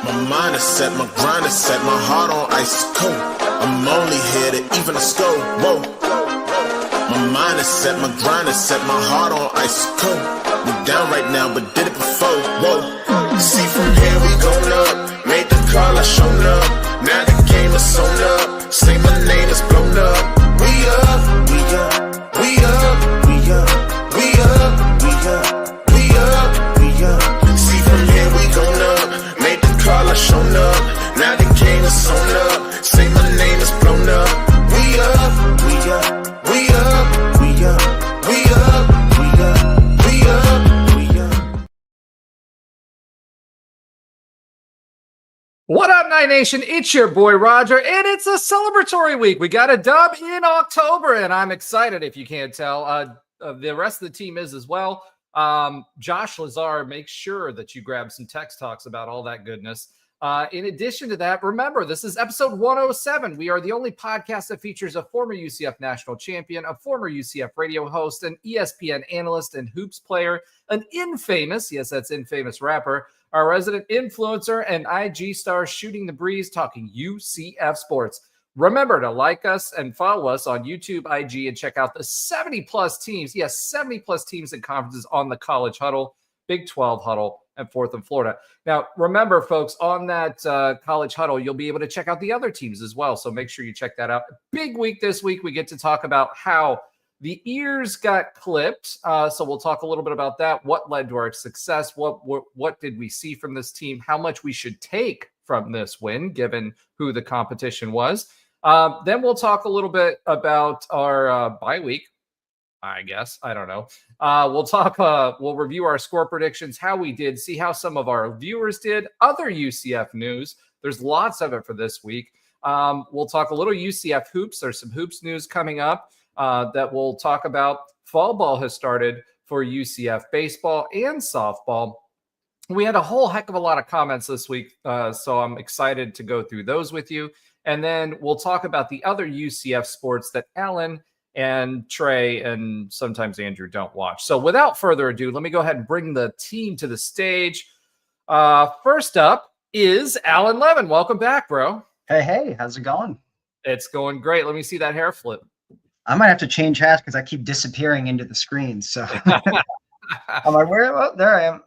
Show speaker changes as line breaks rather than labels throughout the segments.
My mind is set, my grind is set, my heart on ice is cold. I'm only here to even a score. Whoa. My mind is set, my grind is set, my heart on ice is cold. We down right now, but did it before. Whoa. See from here we going up. Made the call, I shown up. Now the game is on up. Say my name is blown up. We up, we up, we up, we up, we up, we up, we up, we up. See from here we going up. Made the call, I shown up. Now the game is on up. Say my name is blown up. We up, we up, we up, we up, we up, we up, we up, we up.
What up, Night Nation? It's your boy Roger, and it's a celebratory week. We got a dub in October, and I'm excited. If you can't tell, the rest of the team is as well. Josh Lazar, make sure that you grab some text talks about all that goodness. In addition to that, remember, this is episode 107. We are the only podcast that features a former UCF national champion, a former UCF radio host, an ESPN analyst and hoops player, an infamous, yes, that's infamous rapper, our resident influencer, and IG star shooting the breeze talking UCF sports. Remember to like us and follow us on YouTube, IG, and check out the 70-plus teams. Yes, 70-plus teams and conferences on the College Huddle, Big 12 Huddle, and Fourth and Florida. Now, remember, folks, on that College Huddle, you'll be able to check out the other teams as well. So make sure you check that out. Big week this week. We get to talk about how the ears got clipped. So we'll talk a little bit about that. What led to our success? What did we see from this team? How much we should take from this win, given who the competition was. Then we'll talk a little bit about our bye week, I guess. I don't know. We'll review our score predictions, how we did, see how some of our viewers did, other UCF news. There's lots of it for this week. We'll talk a little UCF hoops. There's some hoops news coming up that we'll talk about. Fall ball has started for UCF baseball and softball. We had a whole heck of a lot of comments this week, so I'm excited to go through those with you. And then we'll talk about the other UCF sports that Alan and Trey and sometimes Andrew don't watch. So without further ado, let me go ahead and bring the team to the stage. First up is Alan Levin. Welcome back, bro.
Hey, how's it going?
It's going great. Let me see that hair flip.
I might have to change hats because I keep disappearing into the screen. So I'm like, where? Oh, there I am.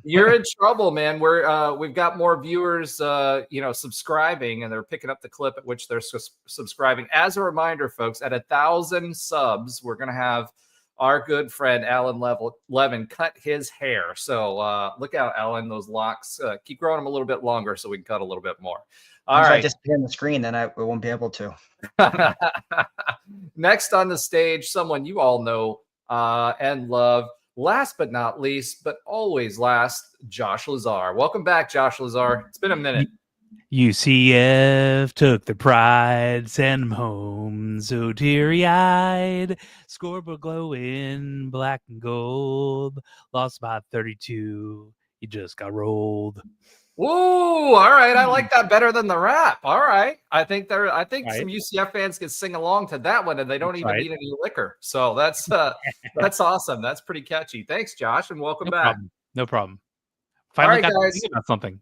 You're in trouble, man. We've got more viewers, subscribing, and they're picking up the clip at which they're subscribing. As a reminder, folks, at 1,000 subs, we're going to have our good friend Alan Levin cut his hair. So look out, Alan. Those locks, keep growing them a little bit longer so we can cut a little bit more. All right.
If I disappear on the screen, then I won't be able to.
Next on the stage, someone you all know and love. Last but not least, but always last, Josh Lazar. Welcome back, Josh Lazar. It's been a minute.
UCF took the pride, send them home so teary-eyed. Scoreboard glowing black and gold. Lost by 32. You just got rolled.
Whoa! All right, I like that better than the rap. All right, I think some UCF fans can sing along to that one, and they don't even need any liquor. So that's awesome. That's pretty catchy. Thanks, Josh, and welcome back.
No problem. Finally got to sing about something.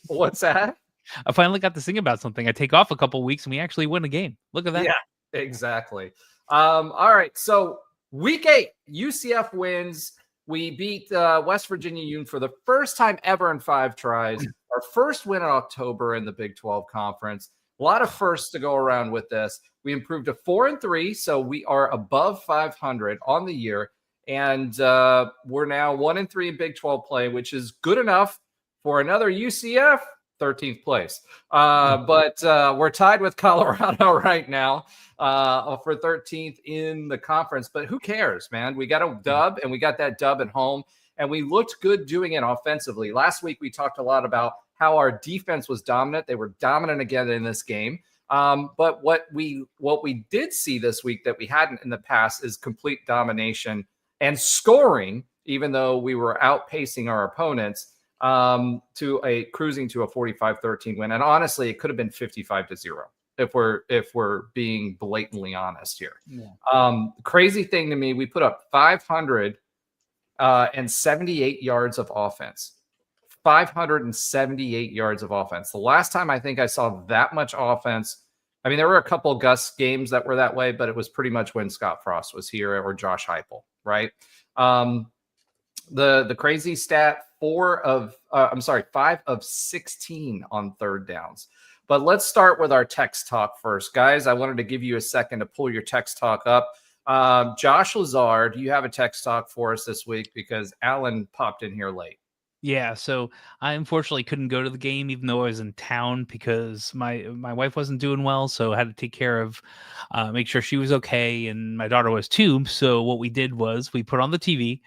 What's that?
I finally got to sing about something. I take off a couple weeks, and we actually win a game. Look at that.
Yeah, exactly. All right, so week 8, UCF wins. We beat West Virginia Union for the first time ever in 5 tries. Our first win in October in the Big 12 Conference. A lot of firsts to go around with this. We improved to 4-3, so we are above 500 on the year. And we're now 1-3 in Big 12 play, which is good enough for another UCF 13th place. But we're tied with Colorado right now for 13th in the conference. But who cares, man? We got a dub, and we got that dub at home. And we looked good doing it offensively. Last week, we talked a lot about how our defense was dominant. They were dominant again in this game. But what we did see this week that we hadn't in the past is complete domination and scoring, even though we were outpacing our opponents, cruising to a 45-13 win. And honestly, it could have been 55-0 if we're being blatantly honest here. Yeah. Crazy thing to me, we put up 578 yards of offense. 578 yards of offense. The last time I think I saw that much offense, I mean, there were a couple Gus games that were that way, but it was pretty much when Scott Frost was here or Josh Heupel, right? The crazy stat, 5 of 16 on third downs. But let's start with our text talk first, guys. I wanted to give you a second to pull your text talk up. Josh Lazar, do you have a text talk for us this week? Because Alan popped in here late.
Yeah, so I unfortunately couldn't go to the game, even though I was in town, because my wife wasn't doing well, so I had to take care of, make sure she was okay, and my daughter was too. So what we did was we put on the TV,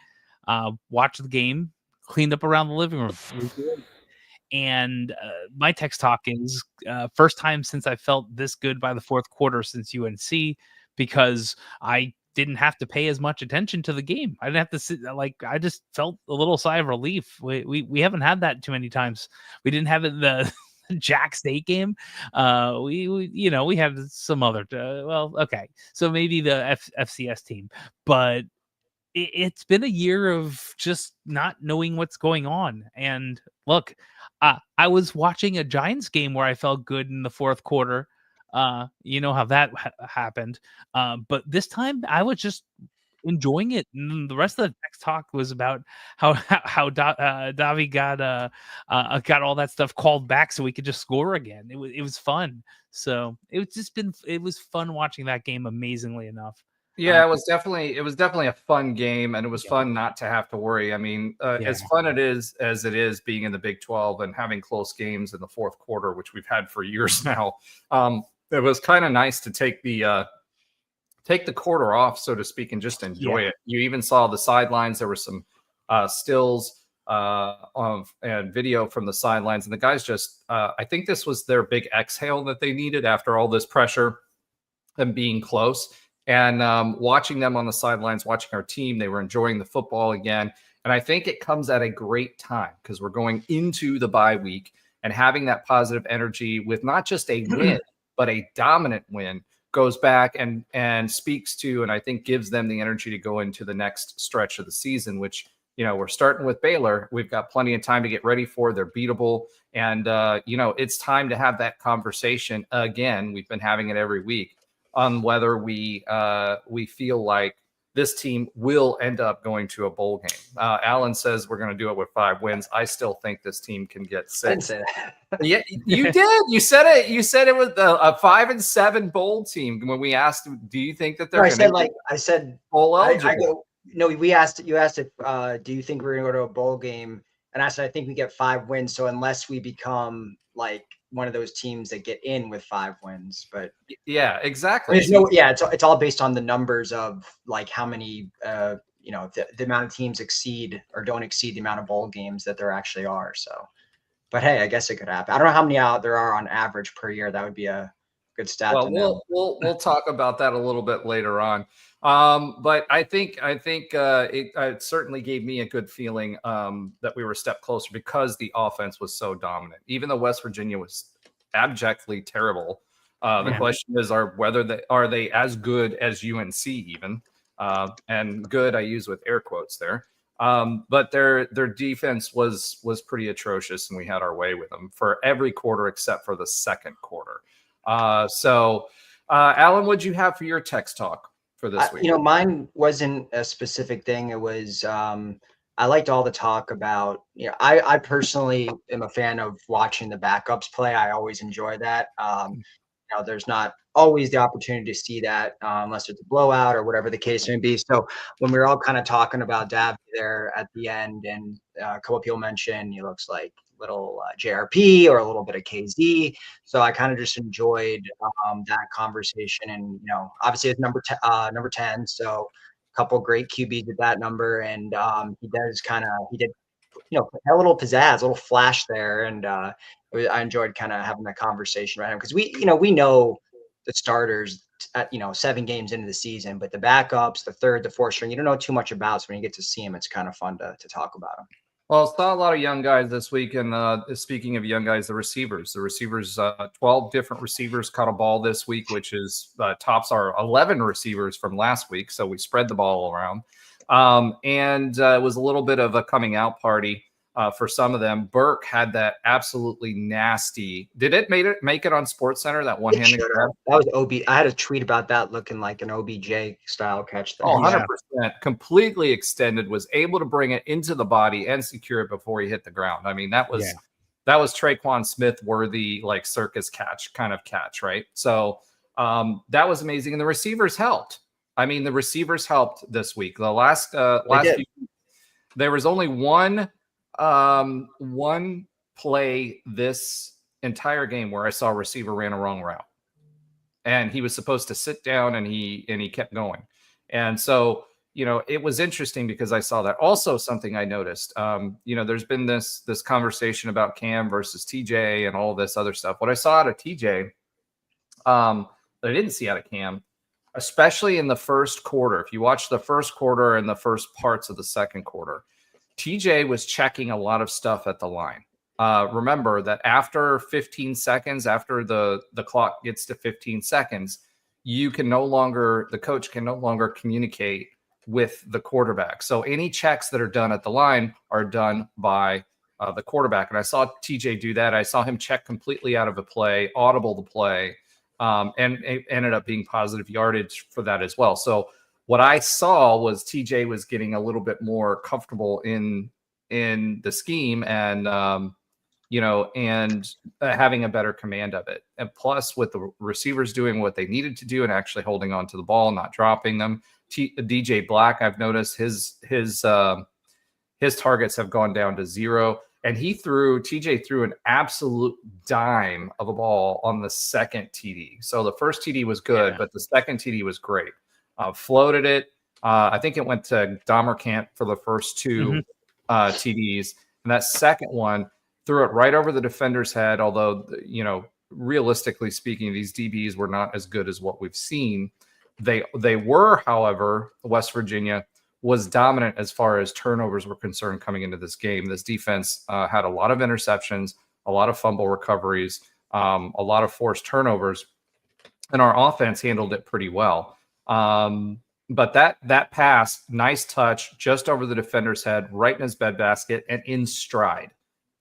watched the game, cleaned up around the living room. And my text talk is first time since I felt this good by the fourth quarter since UNC, because I didn't have to pay as much attention to the game. I didn't have to sit, like, I just felt a little sigh of relief. We haven't had that too many times. We didn't have it in the Jack State game. We had some other okay, so maybe the FCS team, but it's been a year of just not knowing what's going on. And look, I was watching a Giants game where I felt good in the fourth quarter. You know how that happened. But this time I was just enjoying it. And the rest of the text talk was about how Davi got all that stuff called back so we could just score again. It was fun. So it was fun watching that game, amazingly enough.
Yeah, it was definitely a fun game, and it was fun not to have to worry. I mean, as fun it is as it is being in the Big 12 and having close games in the fourth quarter, which we've had for years now. It was kind of nice to take the quarter off, so to speak, and just enjoy it. You even saw the sidelines. There were some stills and video from the sidelines, and the guys just I think this was their big exhale that they needed after all this pressure and being close. And watching them on the sidelines, watching our team, they were enjoying the football again. And I think it comes at a great time because we're going into the bye week, and having that positive energy with not just a win, but a dominant win goes back and speaks to, and I think gives them the energy to go into the next stretch of the season, which, we're starting with Baylor. We've got plenty of time to get ready for. They're beatable. And, it's time to have that conversation again. We've been having it every week on whether we feel like this team will end up going to a bowl game. Alan says we're going to do it with 5 wins. I still think this team can get 6.
I didn't say that.
Yeah, you did. You said it. You said it was a 5-7 bowl team. When we asked, do you think that they're?
I said
bowl eligible.
You asked if do you think we're going to go to a bowl game? And I said I think we get 5 wins. So unless we become like one of those teams that get in with 5 wins, but
yeah, exactly.
It's all based on the numbers of like how many the amount of teams exceed or don't exceed the amount of bowl games that there actually are. So, but hey, I guess it could happen. I don't know how many out there are on average per year. That would be a good stat to know.
We'll talk about that a little bit later on. But I think it certainly gave me a good feeling that we were a step closer because the offense was so dominant. Even though West Virginia was abjectly terrible, the question is, are they as good as UNC even? And good I use with air quotes there. But their defense was pretty atrocious, and we had our way with them for every quarter except for the second quarter. So Alan, what'd you have for your text talk for this week?
Mine wasn't a specific thing. It was, I liked all the talk about, I personally am a fan of watching the backups play. I always enjoy that. There's not always the opportunity to see that unless it's a blowout or whatever the case may be. So when we were all kind of talking about Davi there at the end, and a couple of people mentioned he looks like little JRP or a little bit of KZ. So I kind of just enjoyed that conversation. And, obviously it's number 10. So a couple great QBs at that number. And he did a little pizzazz, a little flash there. And I enjoyed kind of having that conversation around him because we know the starters at 7 games into the season, but the backups, the third, the fourth string, you don't know too much about. So when you get to see them, it's kind of fun to talk about them.
Well, saw a lot of young guys this week, and speaking of young guys, the receivers, 12 different receivers caught a ball this week, which is tops our 11 receivers from last week. So we spread the ball around, and it was a little bit of a coming out party for some of them. Burke had that absolutely nasty. Did it make it on SportsCenter, that one-handed grab?
That was OB. I had a tweet about that looking like an OBJ style catch there.
Oh, 100%. Completely extended, was able to bring it into the body and secure it before he hit the ground. I mean, that was Traquan Smith worthy, like circus catch kind of catch, right? So that was amazing. And the receivers helped. I mean, the receivers helped this week. The last few, there was only one play this entire game where I saw a receiver ran a wrong route, and he was supposed to sit down, and he kept going. And so, it was interesting because I saw that. Also, something I noticed, there's been this conversation about Cam versus TJ and all this other stuff. What I saw out of TJ, that I didn't see out of Cam, especially in the first quarter. If you watch the first quarter and the first parts of the second quarter, TJ was checking a lot of stuff at the line. Remember that after 15 seconds, after the clock gets to 15 seconds, the coach can no longer communicate with the quarterback. So any checks that are done at the line are done by the quarterback. And I saw TJ do that. I saw him check completely out of a play, audible the play, and it ended up being positive yardage for that as well. So what I saw was TJ was getting a little bit more comfortable in the scheme and, having a better command of it. And plus, with the receivers doing what they needed to do and actually holding on to the ball, not dropping them. DJ Black, I've noticed his targets have gone down to 0. And TJ threw an absolute dime of a ball on the second TD. So the first TD was good, but the second TD was great. Floated it. I think it went to Dahmerkamp for the first two TDs. And that second one threw it right over the defender's head. Although, realistically speaking, these DBs were not as good as what we've seen. They were, however, West Virginia was dominant as far as turnovers were concerned coming into this game. This defense had a lot of interceptions, a lot of fumble recoveries, a lot of forced turnovers, and our offense handled it pretty well. But that pass, nice touch, just over the defender's head, right in his bedbasket, and in stride.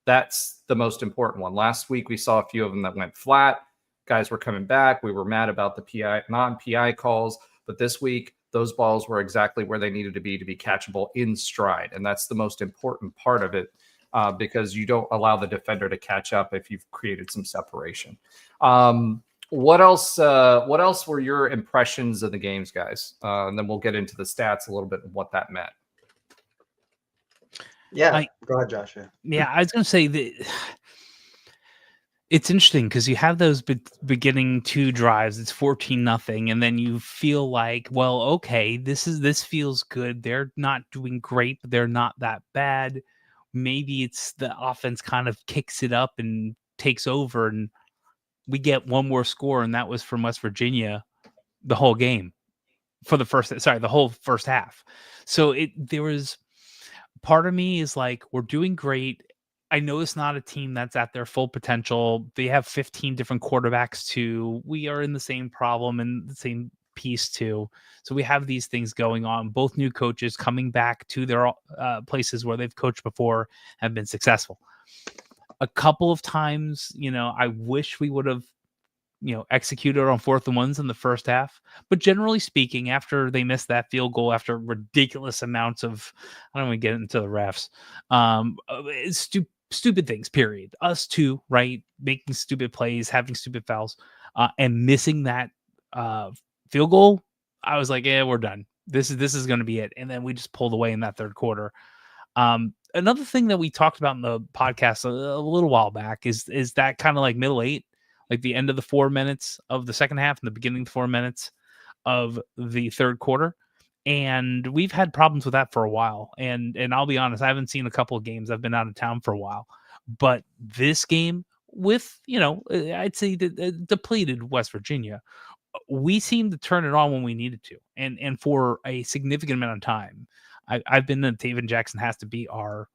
That's the most important one. Last week, we saw a few of them that went flat. Guys were coming back. We were mad about the non-PI calls. But this week, those balls were exactly where they needed to be catchable in stride. And that's the most important part of it, because you don't allow the defender to catch up if you've created some separation. What else were your impressions of the games, guys? And then we'll get into the stats a little bit and what that meant.
Yeah, go ahead, Josh.
Yeah, I was going to say that it's interesting because you have those beginning two drives. It's 14-0, and then you feel like, well, okay, this feels good. They're not doing great, but they're not that bad. Maybe it's the offense kind of kicks it up and takes over, and we get one more score, and that was from West Virginia the whole game for the whole first half. So there was part of me is like, we're doing great. I know it's not a team that's at their full potential. They have 15 different quarterbacks too. We are in the same problem and the same piece too. So we have these things going on. Both new coaches coming back to their places where they've coached before have been successful. A couple of times, I wish we would have, executed on 4th and 1s in the first half. But generally speaking, after they missed that field goal, after ridiculous amounts of, I don't want to get into the refs, stupid things, period. Us too, right? Making stupid plays, having stupid fouls, and missing that field goal. I was like, yeah, we're done. This is going to be it. And then we just pulled away in that third quarter. Another thing that we talked about in the podcast a little while back is that kind of like middle 8, like the end of the 4 minutes of the second half and the beginning of the 4 minutes of the third quarter. And we've had problems with that for a while. And I'll be honest, I haven't seen a couple of games. I've been out of town for a while. But this game with, I'd say the depleted West Virginia, we seemed to turn it on when we needed to. And for a significant amount of time, I've been that Taven Jackson has to be our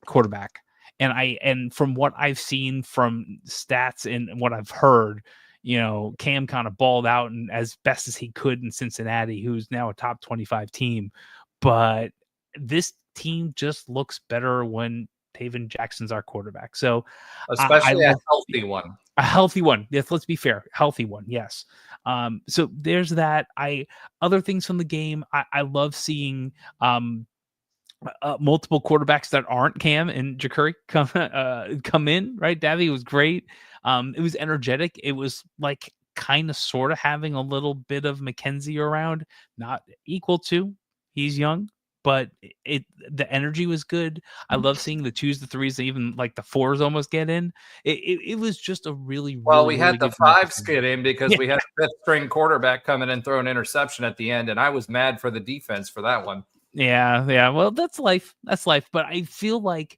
quarterback. And from what I've seen from stats and what I've heard, Cam kind of balled out and as best as he could in Cincinnati, who's now a top 25 team. But this team just looks better when Taven Jackson's our quarterback. So
especially a healthy one.
A healthy one. Yes, let's be fair. Healthy one. Yes. So there's that. Other things from the game. I love seeing multiple quarterbacks that aren't Cam and Jakuri come in. Right, Davy was great. It was energetic. It was like kind of sort of having a little bit of McKenzie around, not equal to. He's young, but the energy was good. I love seeing the 2s, the 3s, even like the 4s almost get in. It was just a really,
Well,
really,
we
really
had the
good game.
5s get in because we had a 5th string quarterback come in and throw an interception at the end, and I was mad for the defense for that one.
Yeah. Well, that's life. That's life. But I feel like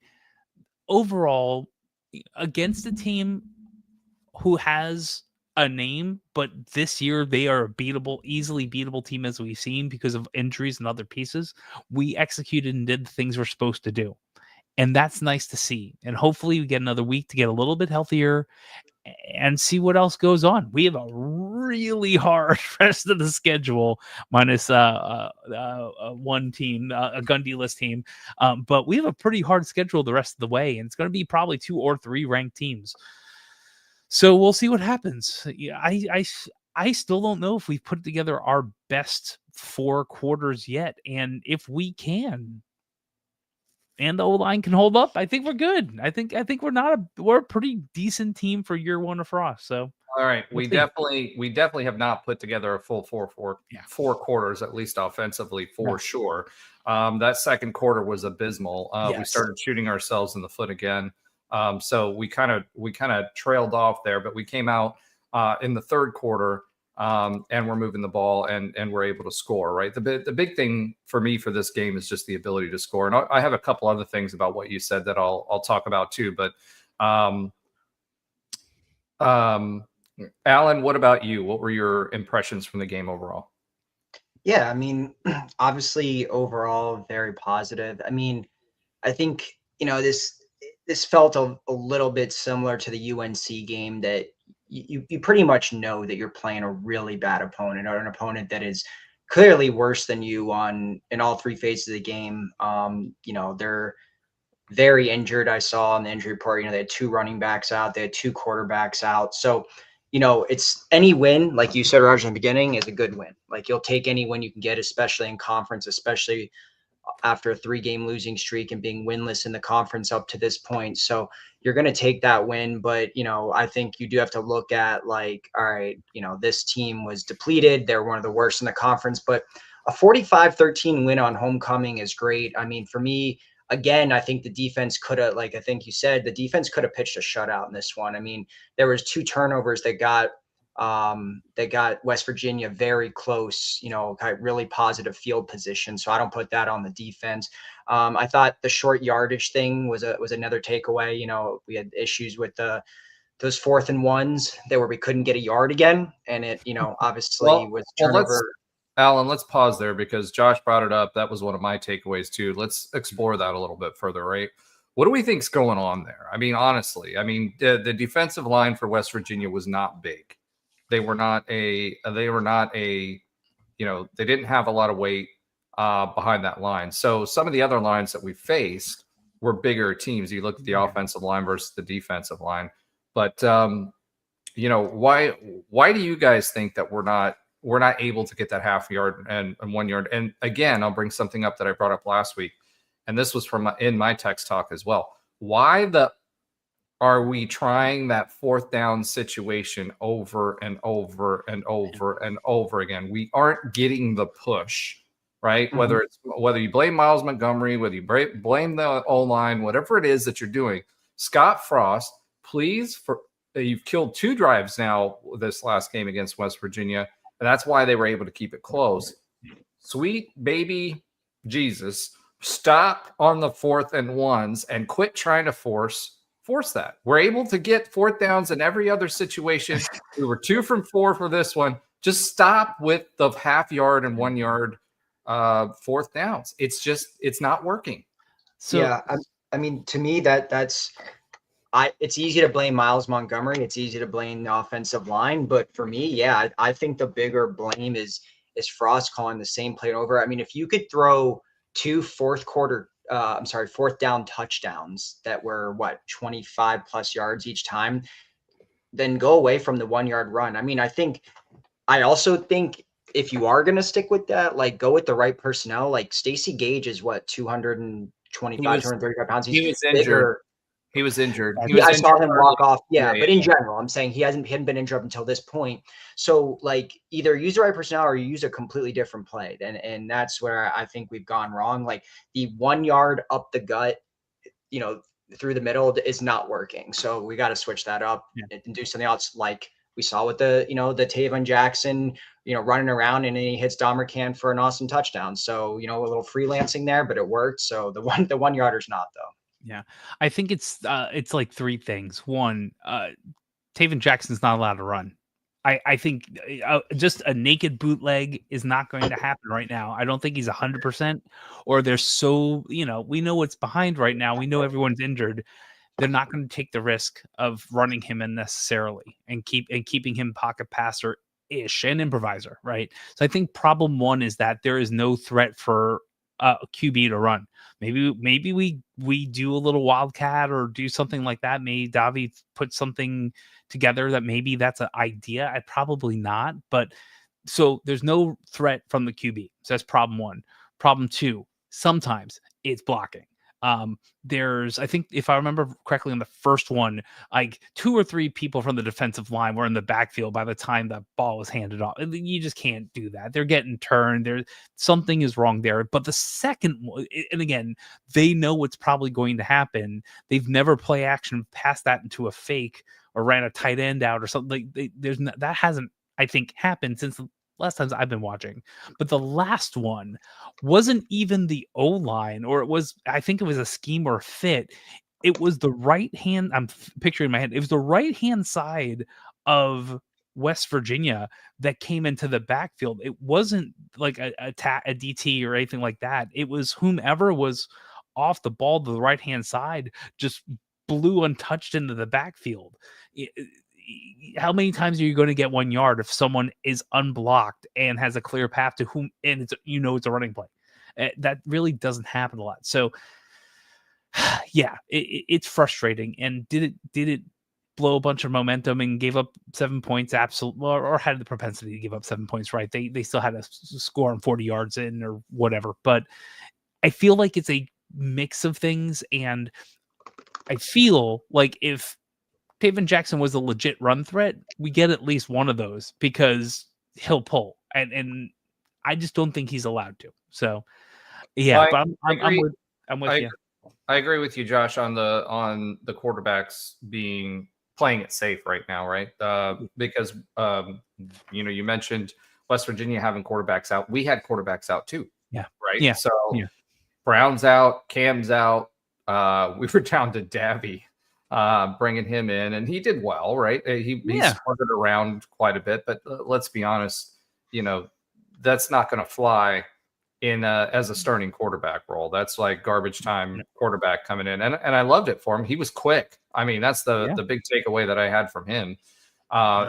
overall, against a team who has a name, but this year they are a beatable, easily beatable team as we've seen because of injuries and other pieces, we executed and did the things we're supposed to do. And that's nice to see. And hopefully we get another week to get a little bit healthier and see what else goes on. We have a really hard rest of the schedule, minus one team, a Gundy-less team. But we have a pretty hard schedule the rest of the way, and it's going to be probably 2 or 3 ranked teams. So we'll see what happens. Yeah, I still don't know if we've put together our best 4 quarters yet, and if we can, and the O-line can hold up, I think we're good. I think we're a pretty decent team for year 1 of Frost. So
all right, we definitely have not put together a full 4 quarters, at least offensively, for sure. That second quarter was abysmal. We started shooting ourselves in the foot again. So we kind of trailed off there, but we came out in the third quarter and we're moving the ball and we're able to score. Right, the big thing for me for this game is just the ability to score. And I have a couple other things about what you said that I'll talk about too. But Alan, what about you? What were your impressions from the game overall?
Yeah, I mean, obviously overall very positive. I mean, I think, this felt a little bit similar to the UNC game, that you pretty much know that you're playing a really bad opponent, or an opponent that is clearly worse than you in all 3 phases of the game. They're very injured. I saw on the injury report, they had 2 running backs out, they had 2 quarterbacks out. So, it's any win, like you said, Roger, in the beginning, is a good win. Like, you'll take any win you can get, especially in conference, especially after a 3-game losing streak and being winless in the conference up to this point. So you're going to take that win. But, I think you do have to look at, like, all right, this team was depleted. They're one of the worst in the conference, but a 45-13 win on homecoming is great. I mean, for me, again, I think the defense could have, like I think you said, the defense could have pitched a shutout in this one. I mean, there was 2 turnovers that got West Virginia very close, really positive field position. So I don't put that on the defense. I thought the short yardage thing was another takeaway. We had issues with those 4th and 1s that where we couldn't get a yard again. And it, obviously was turnover.
Alan, let's pause there because Josh brought it up. That was one of my takeaways too. Let's explore that a little bit further, right? What do we think's going on there? I mean, honestly, the defensive line for West Virginia was not big. They didn't have a lot of weight behind that line. So some of the other lines that we faced were bigger teams. You look at the offensive line versus the defensive line. But why do you guys think that we're not able to get that half yard and 1 yard? And again, I'll bring something up that I brought up last week, and this was in my text talk as well. Why are we trying that 4th down situation over and over and over and over again? We aren't getting the push, right? Mm-hmm. Whether you blame Miles Montgomery, whether you blame the O-line, whatever it is that you're doing, Scott Frost, please, you've killed 2 drives now this last game against West Virginia, and that's why they were able to keep it close. Sweet baby Jesus, stop on the 4th and 1s and quit trying to force that. We're able to get 4th downs in every other situation. We were 2 from 4 for this one. Just stop with the half yard and 1 yard 4th downs. It's not working.
So yeah, I mean, to me, it's easy to blame Miles Montgomery. It's easy to blame the offensive line. But for me, yeah, I think the bigger blame is Frost calling the same play over. I mean, if you could throw 2 4th quarter fourth down touchdowns that were what 25 plus yards each time, then go away from the 1 yard run. I mean, I also think if you are going to stick with that, like go with the right personnel. Like Stacey Gage is what 225, 235 pounds.
He was
Bigger.
injured. He was injured.
I saw him walk off. Yeah,
Yeah,
but in general, I'm saying he hadn't been injured up until this point. So like either use the right personnel or you use a completely different play. And that's where I think we've gone wrong. Like the 1 yard up the gut, through the middle is not working. So we got to switch that up and do something else. Like we saw with the Tavon Jackson, running around and then he hits Dommercan for an awesome touchdown. So, a little freelancing there, but it worked. So the 1 yarder's not though.
Yeah, I think it's like three things. One, Taven Jackson's not allowed to run. I think just a naked bootleg is not going to happen right now. I don't think he's 100%, or they're so, we know what's behind right now. We know everyone's injured. They're not going to take the risk of running him unnecessarily and keeping him pocket passer ish and improviser, right? So I think problem one is that there is no threat for QB to run. Maybe we do a little wildcat or do something like that. Maybe Davi put something together that maybe that's an idea. I'd probably not, but so there's no threat from the QB. So that's problem one. Problem two, sometimes it's blocking. I think if I remember correctly in the first one, like 2 or 3 people from the defensive line were in the backfield by the time the ball was handed off. You just can't do that. They're getting turned. Something is wrong there. But the second one, and again, they know what's probably going to happen. They've never play action passed that into a fake or ran a tight end out or something. That hasn't, I think, happened since the last times I've been watching. But the last one wasn't even the O-line, or I think it was a scheme or fit. It was the right hand. I'm picturing in my head. It was the right hand side of West Virginia that came into the backfield. It wasn't like a DT or anything like that. It was whomever was off the ball to the right hand side just blew untouched into the backfield. How many times are you going to get 1 yard if someone is unblocked and has a clear path to whom, and it's a running play? That really doesn't happen a lot. So yeah, it's frustrating. And did it blow a bunch of momentum and gave up 7 points? Absolutely, or had the propensity to give up 7 points, right? They still had a score on 40 yards in or whatever. But I feel like it's a mix of things, and I feel like if Taven Jackson was a legit run threat, we get at least one of those because he'll pull, and I just don't think he's allowed to. So, yeah, but I'm with you.
I agree with you, Josh, on the quarterbacks playing it safe right now, right? Because you mentioned West Virginia having quarterbacks out. We had quarterbacks out too.
Yeah.
Right.
Yeah.
So
yeah.
Brown's out, Cam's out. We were down to Davy. Bringing him in, and he did well, right? He started around quite a bit, but let's be honest, that's not going to fly in as a starting quarterback role. That's like garbage time quarterback coming in, and I loved it for him. He was quick. I mean, that's the big takeaway that I had from him.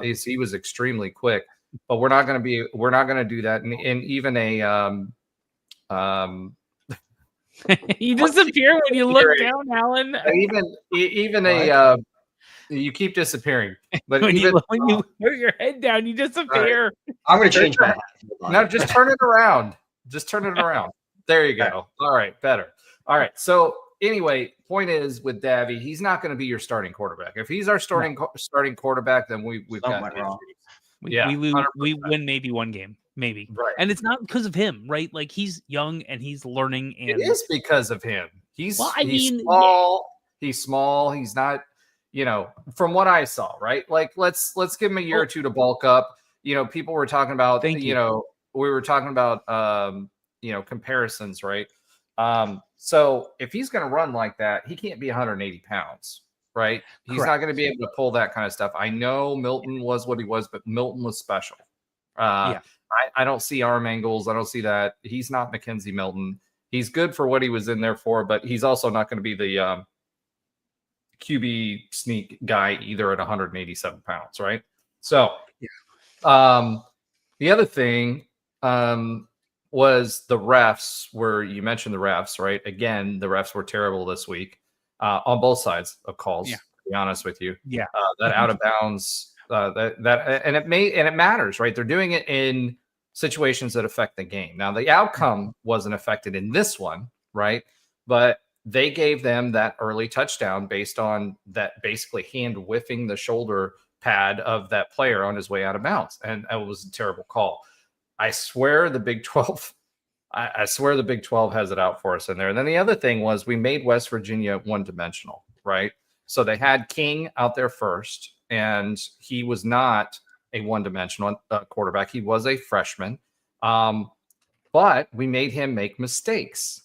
Is he was extremely quick, but we're not going to do that, and even a
you disappear when you look down, Alan.
Even you keep disappearing. But
when you put your head down, you disappear.
Right. I'm going to change my head.
No, just turn it around. Just turn it around. There you go. All right, better. All right. So anyway, point is with Davy, he's not going to be your starting quarterback. If he's our starting quarterback, then we've got wrong.
We win maybe one game. Maybe.
Right.
And it's not because of him, right? Like he's young and he's learning. And
it is because of him. He's small.
Yeah.
He's small. He's not, from what I saw, right? Like let's give him a year or two to bulk up. People were talking about, we were talking about, comparisons, right? So if he's going to run like that, he can't be 180 pounds, right? He's not going to be able to pull that kind of stuff. I know Milton was what he was, but Milton was special. I don't see arm angles. I don't see that. He's not Mackenzie Milton. He's good for what he was in there for, but he's also not going to be the QB sneak guy either at 187 pounds, right? So, the other thing, was the refs. Where you mentioned the refs, right? Again, the refs were terrible this week on both sides of calls.
Yeah.
To be honest with you,
Yeah.
that out of bounds, and it matters, right? They're doing it in situations that affect the game. Now, the outcome wasn't affected in this one, right? But they gave them that early touchdown based on that basically hand whiffing the shoulder pad of that player on his way out of bounds, and it was a terrible call. I swear the Big 12. I swear the Big 12 has it out for us in there. And then the other thing was we made West Virginia one-dimensional, right? So they had King out there first, and he was not a one-dimensional quarterback. He was a freshman, but we made him make mistakes,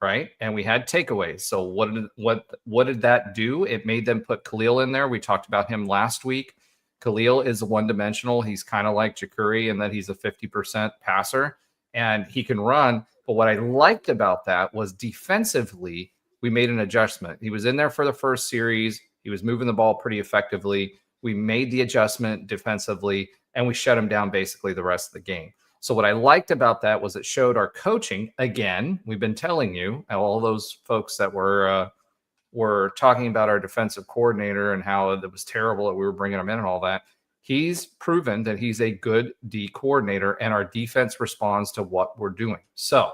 right? And we had takeaways. So what did that do? It made them put Khalil in there. We talked about him last week. Khalil is one-dimensional. He's kind of like Jakuri in that he's a 50% passer, and he can run. But what I liked about that was defensively, we made an adjustment. He was in there for the first series. He was moving the ball pretty effectively. We made the adjustment defensively, and we shut him down basically the rest of the game. So what I liked about that was it showed our coaching. Again, we've been telling you, all those folks that were talking about our defensive coordinator and how it was terrible that we were bringing him in and all that. He's proven that he's a good D coordinator, and our defense responds to what we're doing. So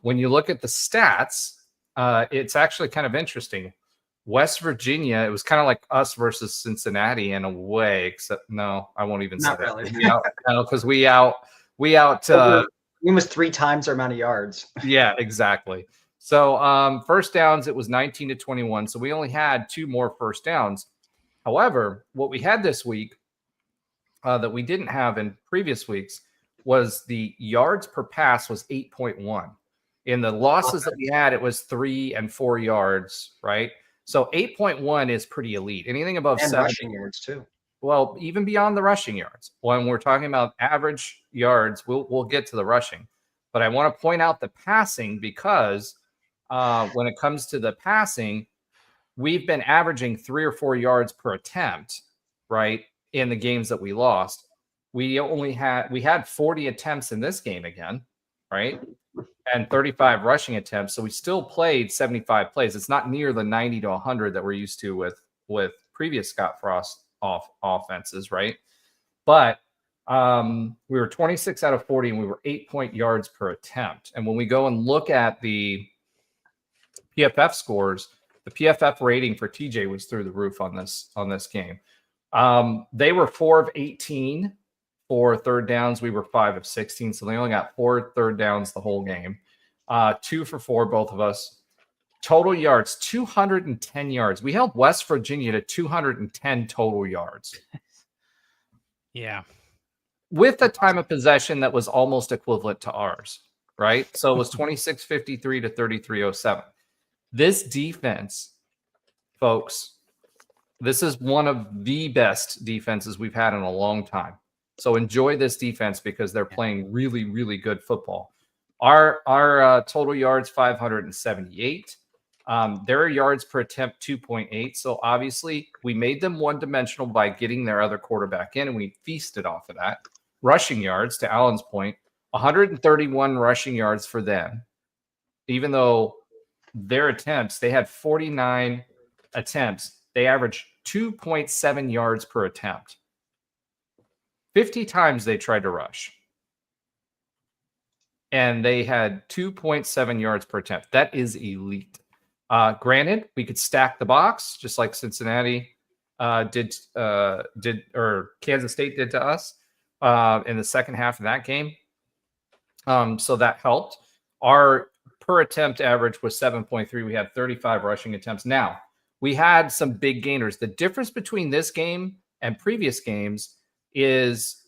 when you look at the stats, it's actually kind of interesting. West Virginia, it was kind of like us versus Cincinnati in a way, except no, I won't even say that.
Really.
Because we out
almost 3 times our amount of yards.
Yeah, exactly. So first downs, it was 19-21. So we only had 2 more first downs. However, what we had this week that we didn't have in previous weeks was the yards per pass was 8.1. In the losses that we had, it was 3 and 4 yards, right? So 8.1 is pretty elite. Anything above
and
7
rushing yards too.
Well, even beyond the rushing yards. When we're talking about average yards, we'll get to the rushing. But I want to point out the passing because when it comes to the passing, we've been averaging 3 or 4 yards per attempt, right? In the games that we lost, we had 40 attempts in this game again, right? And 35 rushing attempts. So we still played 75 plays. It's not near the 90 to 100 that we're used to with previous Scott Frost offenses, right? But we were 26 out of 40, and we were 8 yards per attempt. And when we go and look at the PFF scores, the PFF rating for TJ was through the roof on this game. They were 4 of 18 for third downs. We were 5 of 16, so they only got 4 third downs the whole game. 2 for 4, both of us. Total yards, 210 yards. We held West Virginia to 210 total yards.
Yeah.
With a time of possession that was almost equivalent to ours, right? So it was 26:53 to 33:07. This defense, folks, this is one of the best defenses we've had in a long time. So enjoy this defense because they're playing really, really good football. Our total yards, 578. Their yards per attempt, 2.8. So obviously we made them one-dimensional by getting their other quarterback in, and we feasted off of that. Rushing yards, to Alan's point, 131 rushing yards for them. Even though their attempts, they had 49 attempts. They averaged 2.7 yards per attempt. 50 times they tried to rush. And they had 2.7 yards per attempt. That is elite. Granted, we could stack the box just like Cincinnati did or Kansas State did to us in the second half of that game. So that helped. Our per attempt average was 7.3. We had 35 rushing attempts. Now, we had some big gainers. The difference between this game and previous games is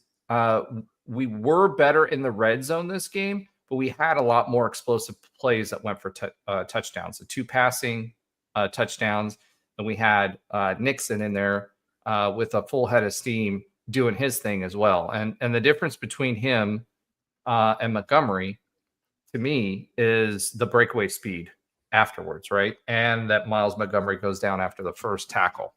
we were better in the red zone this game, but we had a lot more explosive plays that went for touchdowns. The 2 passing touchdowns, and we had Nixon in there with a full head of steam doing his thing as well. And the difference between him and Montgomery, to me, is the breakaway speed afterwards, right? And that Miles Montgomery goes down after the first tackle.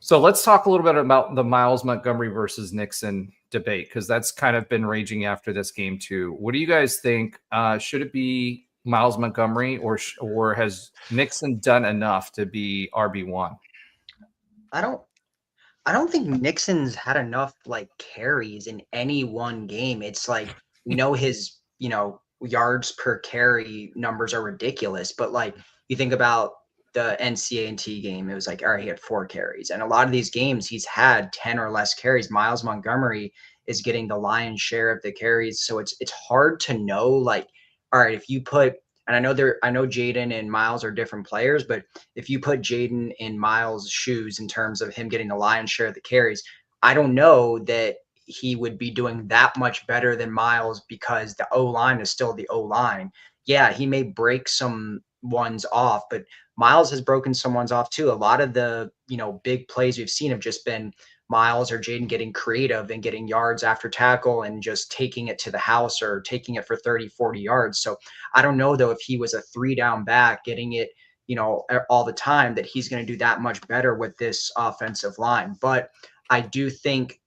So let's talk a little bit about the Miles Montgomery versus Nixon debate, because that's kind of been raging after this game too. What do you guys think? Should it be Miles Montgomery, or has Nixon done enough to be RB1?
I don't think Nixon's had enough like carries in any one game. It's like we know his, yards per carry numbers are ridiculous, but like you think about the NCAA game, it was like, all right, he had 4 carries. And a lot of these games he's had 10 or less carries. Miles Montgomery is getting the lion's share of the carries. So it's hard to know, like, all right, if you put, and I know Jaden and Miles are different players, but if you put Jaden in Miles' shoes in terms of him getting the lion's share of the carries, I don't know that he would be doing that much better than Miles, because the O-line is still the O-line. Yeah, he may break some ones off, but Miles has broken some ones off too. A lot of the, big plays we've seen have just been Miles or Jaden getting creative and getting yards after tackle and just taking it to the house or taking it for 30, 40 yards. So I don't know, though, if he was a 3-down back getting it, all the time, that he's going to do that much better with this offensive line. But I do think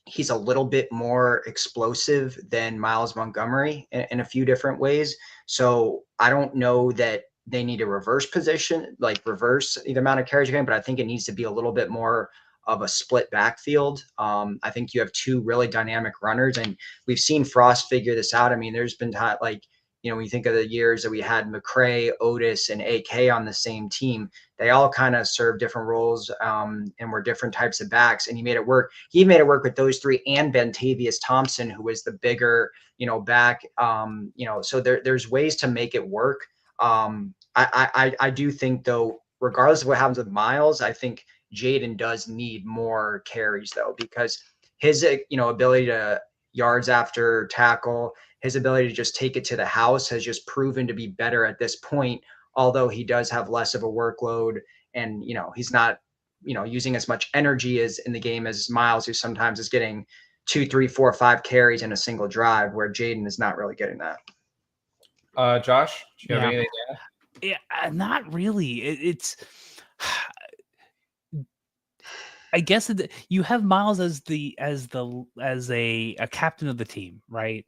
he's a little bit more explosive than Miles Montgomery in a few different ways. So I don't know that they need to reverse the amount of carries game, but I think it needs to be a little bit more of a split backfield. I think you have 2 really dynamic runners, and we've seen Frost figure this out. I mean, there's been time, like, when you think of the years that we had McCray, Otis, and AK on the same team, they all kind of serve different roles and were different types of backs, and he made it work. He made it work with those 3 and Bentavious Thompson, who was the bigger, back. So there's ways to make it work. I do think, though, regardless of what happens with Miles, I think Jaden does need more carries, though, because his ability to yards after tackle, his ability to just take it to the house has just proven to be better at this point, although he does have less of a workload, and he's not using as much energy as in the game as Miles, who sometimes is getting 2, 3, 4, 5 carries in a single drive, where Jaden is not really getting that.
Josh, do you have anything to add?
Yeah, not really. It's I guess you have Miles as a captain of the team, right?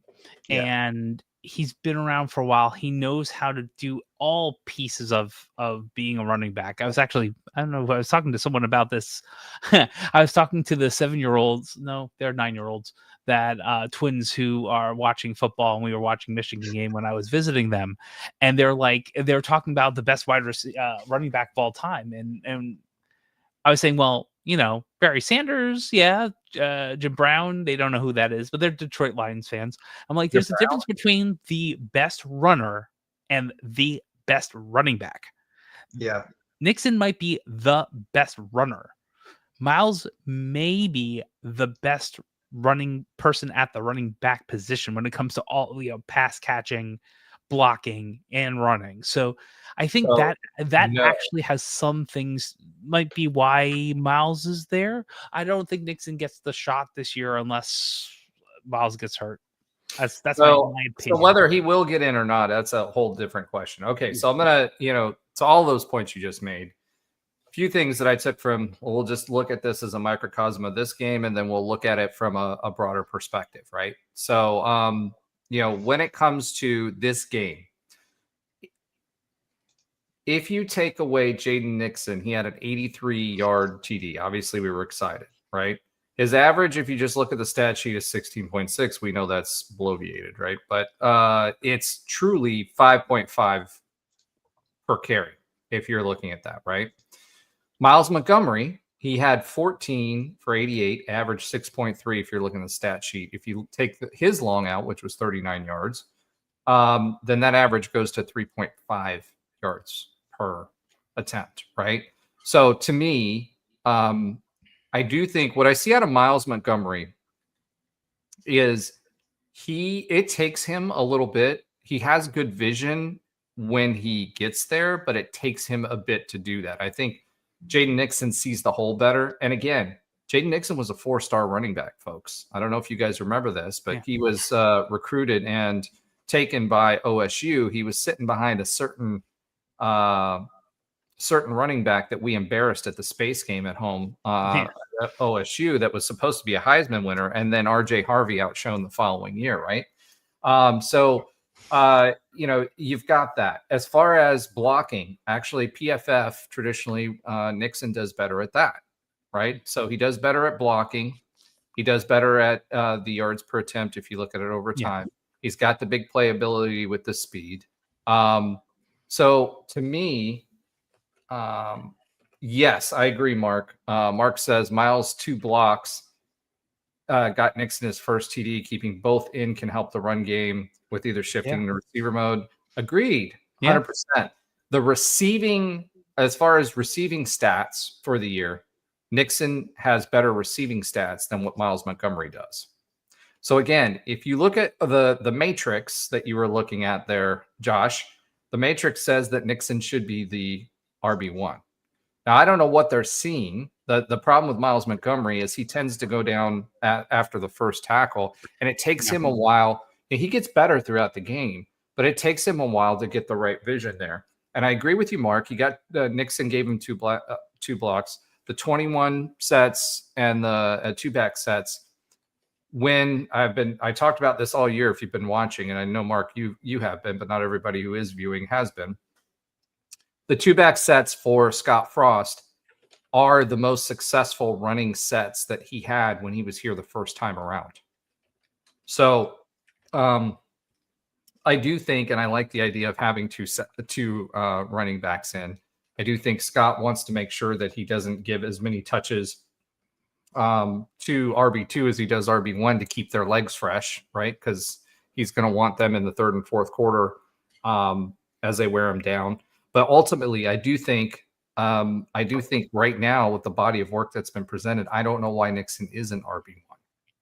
Yeah.
And he's been around for a while. He knows how to do all pieces of being a running back. I was talking to someone about this. I was talking to the 7-year-olds. No, they're 9-year-olds. That twins who are watching football, and we were watching Michigan game when I was visiting them, and they're talking about the best running back of all time, and I was saying, well, Barry Sanders, yeah, Jim Brown, they don't know who that is, but they're Detroit Lions fans. I'm like, there's a difference between the best runner and the best running back.
Yeah.
Nixon might be the best runner. Miles may be the best running person at the running back position when it comes to all, pass catching, blocking, and running. So I think that actually has some things, might be why Miles is there. I don't think Nixon gets the shot this year unless Miles gets hurt. That's my opinion.
So whether he will get in or not, that's a whole different question. Okay, so I'm gonna, to all those points you just made, a few things that I took from, we'll just look at this as a microcosm of this game, and then we'll look at it from a broader perspective, right? So, when it comes to this game, if you take away Jaden Nixon, he had an 83-yard TD. Obviously, we were excited, right? His average, if you just look at the stat sheet, is 16.6. We know that's bloviated, right? But it's truly 5.5 per carry if you're looking at that, right? Miles Montgomery, he had 14 for 88, average 6.3 if you're looking at the stat sheet. If you take his long out, which was 39 yards, then that average goes to 3.5 yards per attempt, right? So to me, I do think what I see out of Miles Montgomery is it takes him a little bit. He has good vision when he gets there, but it takes him a bit to do that. I think Jaden Nixon sees the hole better. And again, Jaden Nixon was a 4-star running back, folks. I don't know if you guys remember this, but he was recruited and taken by OSU. He was sitting behind a certain certain running back that we embarrassed at the space game at home at OSU that was supposed to be a Heisman winner, and then RJ Harvey outshone the following year, right? You've got that. As far as blocking, actually, PFF traditionally, Nixon does better at that, right? So he does better at blocking. He does better at the yards per attempt if you look at it over time. He's got the big playability with the speed. So to me, yes, I agree, Mark. Mark says Miles' 2 blocks got Nixon his first TD. Keeping both in can help the run game with either shifting to receiver mode. Agreed, 100%. The receiving, as far as receiving stats for the year, Nixon has better receiving stats than what Miles Montgomery does. So again, if you look at the matrix that you were looking at there, Josh, the matrix says that Nixon should be the RB1. Now, I don't know what they're seeing. The problem with Miles Montgomery is he tends to go down after the first tackle, and it takes him a while. He gets better throughout the game, but it takes him a while to get the right vision there. And I agree with you, Mark. He got Nixon gave him 2 blocks, the 21 sets and the 2-back sets. When I talked about this all year, if you've been watching, and I know, Mark, you have been, but not everybody who is viewing has been. The 2-back sets for Scott Frost are the most successful running sets that he had when he was here the first time around. So I do think, and I like the idea of having two running backs in. I do think Scott wants to make sure that he doesn't give as many touches to RB2 as he does RB1 to keep their legs fresh, right? Because he's going to want them in the third and fourth quarter as they wear him down. But ultimately, I do think right now with the body of work that's been presented, I don't know why Nixon isn't RB1,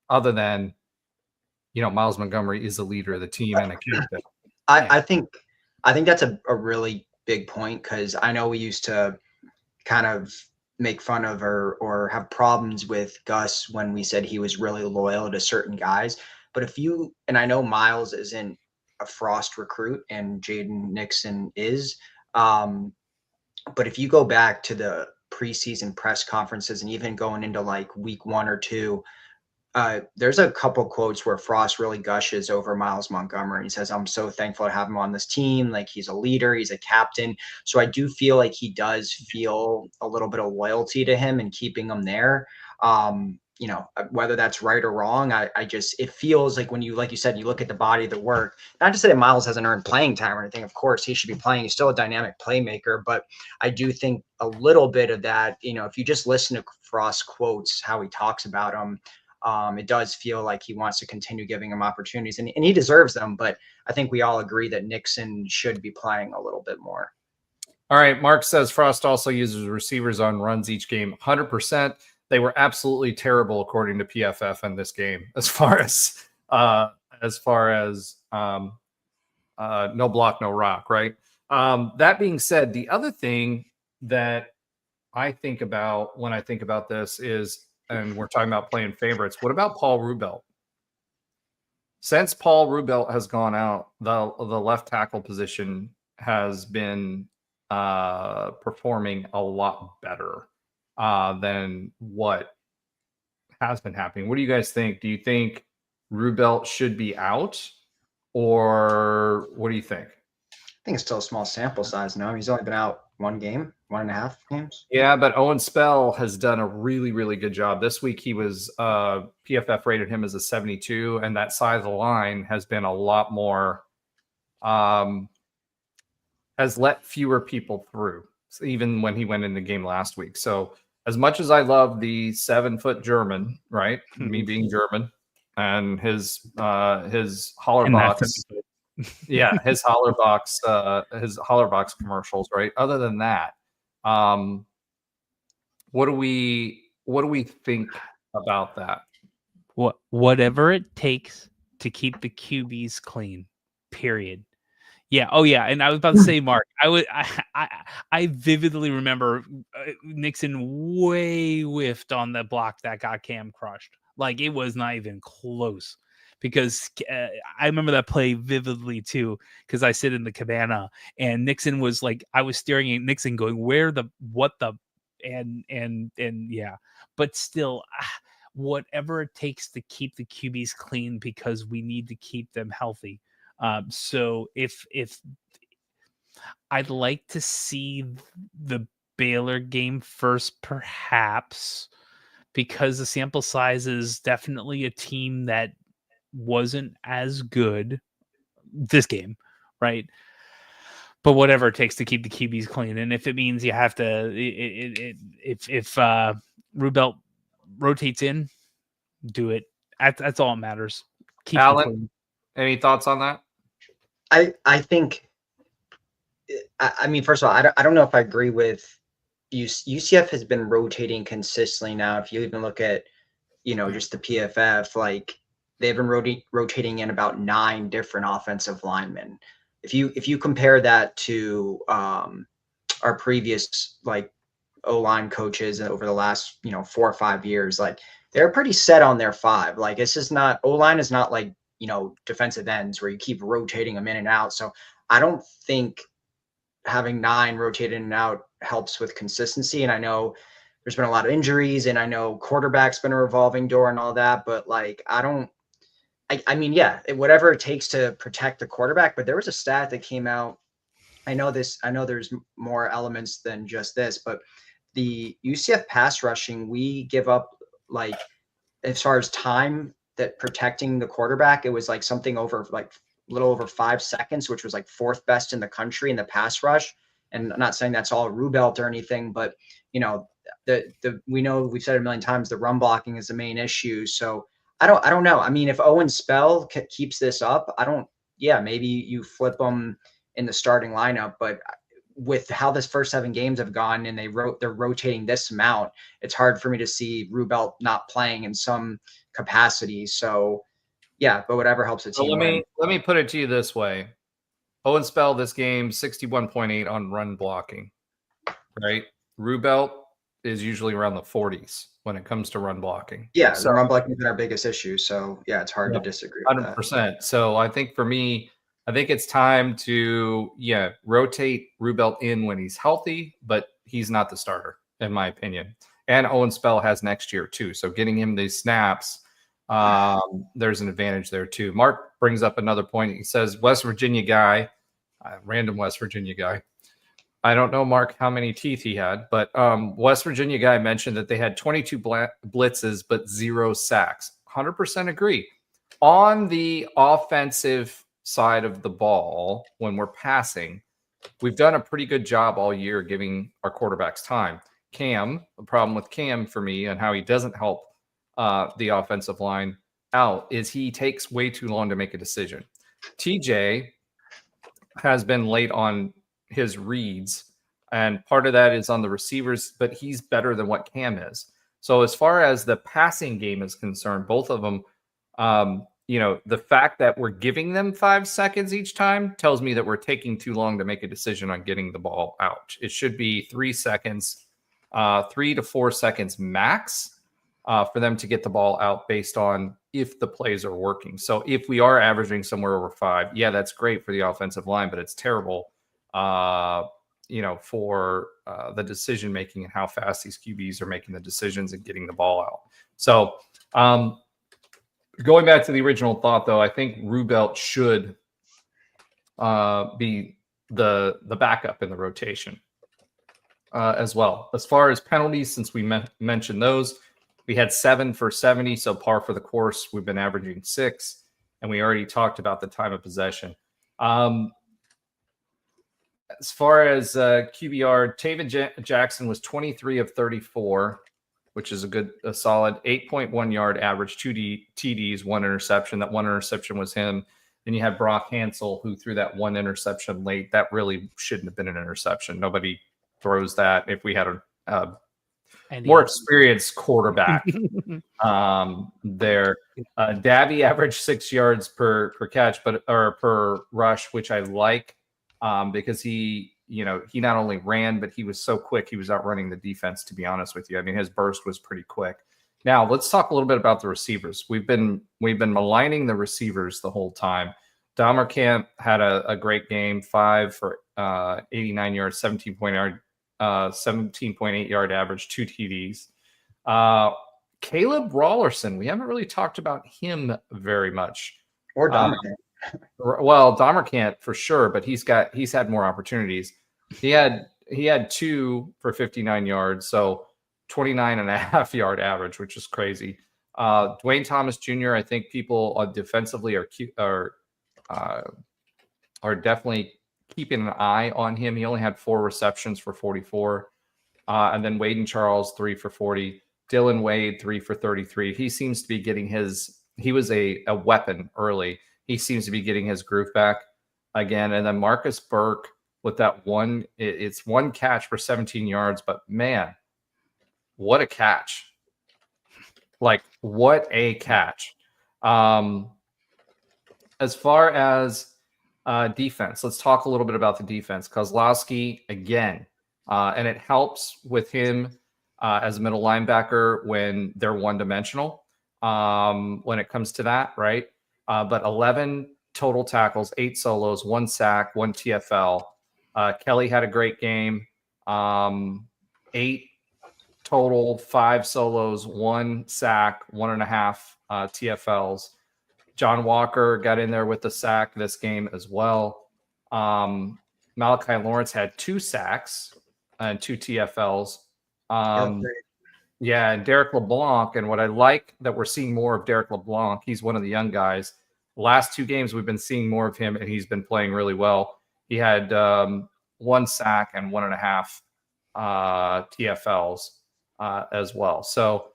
other than Miles Montgomery is the leader of the team and a captain.
I think that's a really big point, because I know we used to kind of make fun of or have problems with Gus when we said he was really loyal to certain guys. But and I know Miles isn't a Frost recruit and Jaden Nixon is, but if you go back to the preseason press conferences and even going into like week 1 or 2, there's a couple quotes where Frost really gushes over Miles Montgomery. He says, "I'm so thankful to have him on this team. Like, he's a leader, he's a captain." So I do feel like he does feel a little bit of loyalty to him and keeping him there. Whether that's right or wrong, it feels like when like you said, you look at the body of the work, not to say that Miles hasn't earned playing time or anything. Of course, he should be playing. He's still a dynamic playmaker, but I do think a little bit of that, if you just listen to Frost quotes, how he talks about him, it does feel like he wants to continue giving him opportunities, and he deserves them. But I think we all agree that Nixon should be playing a little bit more.
All right. Mark says Frost also uses receivers on runs each game. 100%. They were absolutely terrible, according to PFF, in this game, as far as no block, no rock, right? That being said, the other thing that I think about when I think about this is, and we're talking about playing favorites, what about Paul Rubelt? Since Paul Rubelt has gone out, the left tackle position has been performing a lot better than what has been happening. What do you guys think? Do you think Rubelt should be out, or what do you think?
I think it's still a small sample size now. He's only been out 1.5 games.
Yeah, but Owen Spell has done a really, really good job. This week he was PFF rated him as a 72, and that side of the line has been a lot more has let fewer people through, even when he went in the game last week. So as much as I love the 7-foot German, right? Me being German, and his Hollerbox. Yeah, his Hollerbox commercials, right? Other than that, what do we think about that?
Whatever it takes to keep the QBs clean. Period. Yeah. Oh, yeah. And I was about to say, Mark, I vividly remember Nixon way whiffed on the block that got Cam crushed. Like, it was not even close. because I remember that play vividly too, because I sit in the cabana and Nixon was like, I was staring at Nixon going, what the, and yeah, but still, whatever it takes to keep the QBs clean, because we need to keep them healthy. So if I'd like to see the Baylor game first, perhaps, because the sample size is definitely a team that wasn't as good this game, right? But whatever it takes to keep the QBs clean, and if it means you have to, if Rubelt rotates in, do it. That's all that matters. Keep them
Alan,
clean.
any thoughts on that?
I think, I mean, first of all, I don't know if I agree with UCF has been rotating consistently now. If you even look at, just the PFF, like they've been rotating in about 9 different offensive linemen. If you compare that to our previous like O-line coaches over the last 4 or 5 years, like they're pretty set on their 5. Like it's just not, O-line is not like defensive ends where you keep rotating them in and out. So I don't think having 9 rotated in and out helps with consistency. And I know there's been a lot of injuries, and I know quarterback's been a revolving door and all that, but like I mean, yeah, whatever it takes to protect the quarterback. But there was a stat that came out. I know there's more elements than just this, but the UCF pass rushing, we give up, like, as far as time that protecting the quarterback, it was like something over like a little over 5 seconds, which was like 4th best in the country in the pass rush. And I'm not saying that's all Rubelt or anything, but we know, we've said it a million times, the run blocking is the main issue. So I don't know. I mean, if Owen Spell keeps this up, maybe you flip them in the starting lineup. But with how this first 7 games have gone, and they're rotating this amount, it's hard for me to see Rubelt not playing in some capacity. So yeah, but whatever helps the team win.
Let me put it to you this way. Owen Spell this game, 61.8 on run blocking, right? Rubelt is usually around the 40s when it comes to run blocking.
Yeah, so run blocking has been our biggest issue. So yeah, it's hard to disagree with
100%.
that.
So I think for me, I think it's time to rotate Rubelt in when he's healthy, but he's not the starter, in my opinion. And Owen Spell has next year too. So getting him these snaps, there's an advantage there too. Mark brings up another point. He says West Virginia guy, random West Virginia guy. I don't know, Mark, how many teeth he had, but West Virginia guy mentioned that they had 22 blitzes but 0 sacks. 100% agree. On the offensive side of the ball, when we're passing, we've done a pretty good job all year giving our quarterbacks time. Cam, the problem with Cam for me and how he doesn't help the offensive line out is he takes way too long to make a decision. TJ has been late on his reads, and part of that is on the receivers, but he's better than what Cam is. So as far as the passing game is concerned, both of them, the fact that we're giving them 5 seconds each time tells me that we're taking too long to make a decision on getting the ball out. It should be 3 seconds, 3 to 4 seconds max for them to get the ball out based on if the plays are working. So if we are averaging somewhere over 5, that's great for the offensive line, but it's terrible, for the decision making and how fast these QBs are making the decisions and getting the ball out. So going back to the original thought, though, I think Rubelt should be the backup in the rotation as well. As far as penalties, since we mentioned those, we had 7 for 70, so par for the course. We've been averaging 6, and we already talked about the time of possession. As far as QBR, Taven Jackson was 23 of 34, which is a solid 8.1 yard average, 2 TDs, 1 interception. That 1 interception was him. Then you had Brock Hansel, who threw that 1 interception late. That really shouldn't have been an interception. Nobody throws that. If we had a more experienced quarterback there. Davy averaged 6 yards per catch, or per rush, which I like because he not only ran, but he was so quick. He was outrunning the defense, to be honest with you. I mean, his burst was pretty quick. Now let's talk a little bit about the receivers. We've been maligning the receivers the whole time. Damerkamp had a great game, 5 for 89 yards, 17.8 yard average, 2 TDs. Caleb Rawlerson, we haven't really talked about him very much.
Or Damerkamp.
Well, Damerkamp for sure, but he's had more opportunities. He had 2 for 59 yards, so 29.5 yard average, which is crazy. Dwayne Thomas Jr., I think people defensively are definitely keeping an eye on him. He only had 4 receptions for 44. And then Wade and Charles, 3 for 40. Dylan Wade, 3 for 33. He seems to be getting he was a weapon early. He seems to be getting his groove back again. And then Marcus Burke with that it's 1 catch for 17 yards, but man, what a catch. Like, what a catch. As far as defense, let's talk a little bit about the defense. Kozlowski, again, and it helps with him as a middle linebacker when they're one-dimensional when it comes to that, right? But 11 total tackles, 8 solos, 1 sack, 1 TFL. Kelly had a great game. 8 total, 5 solos, 1 sack, 1.5 TFLs. John Walker got in there with the sack this game as well. Malachi Lawrence had 2 sacks and 2 TFLs. Yeah, and Derek LeBlanc. And what I like that we're seeing more of Derek LeBlanc, he's one of the young guys. Last 2 games, we've been seeing more of him, and he's been playing really well. He had 1 sack and 1.5 TFLs as well. So,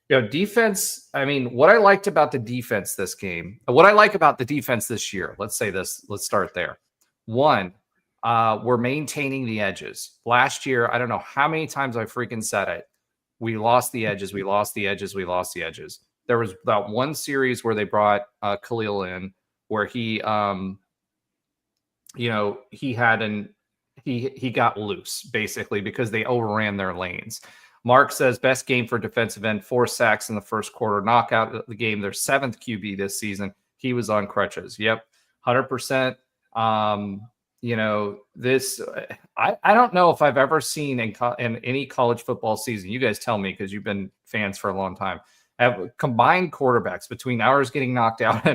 defense, I mean, what I liked about the defense this game, what I like about the defense this year, let's start there. 1, we're maintaining the edges. Last year, I don't know how many times I freaking said it. We lost the edges. We lost the edges. We lost the edges. There was that one series where they brought Khalil in, where he got loose basically because they overran their lanes. Mark says best game for defensive end, 4 sacks in the first quarter, knockout of the game. Their 7th QB this season. He was on crutches. Yep, 100%. This I don't know if I've ever seen in any college football season. You guys tell me because you've been fans for a long time. Have combined quarterbacks between ours getting knocked out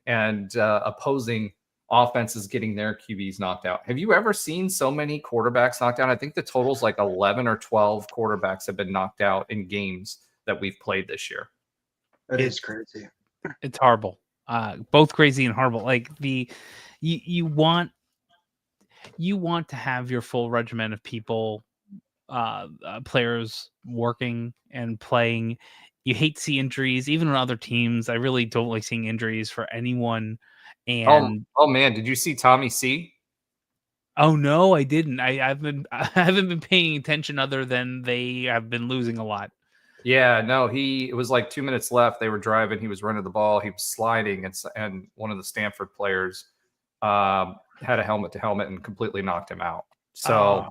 and opposing offenses getting their QBs knocked out. Have you ever seen so many quarterbacks knocked out? I think the total's like 11 or 12 quarterbacks have been knocked out in games that we've played this year.
It is crazy.
It's horrible. Both crazy and horrible. Like you want to have your full regiment of people, players working and playing. You hate to see injuries, even on other teams. I really don't like seeing injuries for anyone. And
oh man, did you see Tommy C?
Oh no, I didn't. I haven't been paying attention other than they have been losing a lot.
Yeah, no, it was like 2 minutes left. They were driving. He was running the ball. He was sliding, and one of the Stanford players had a helmet to helmet and completely knocked him out. So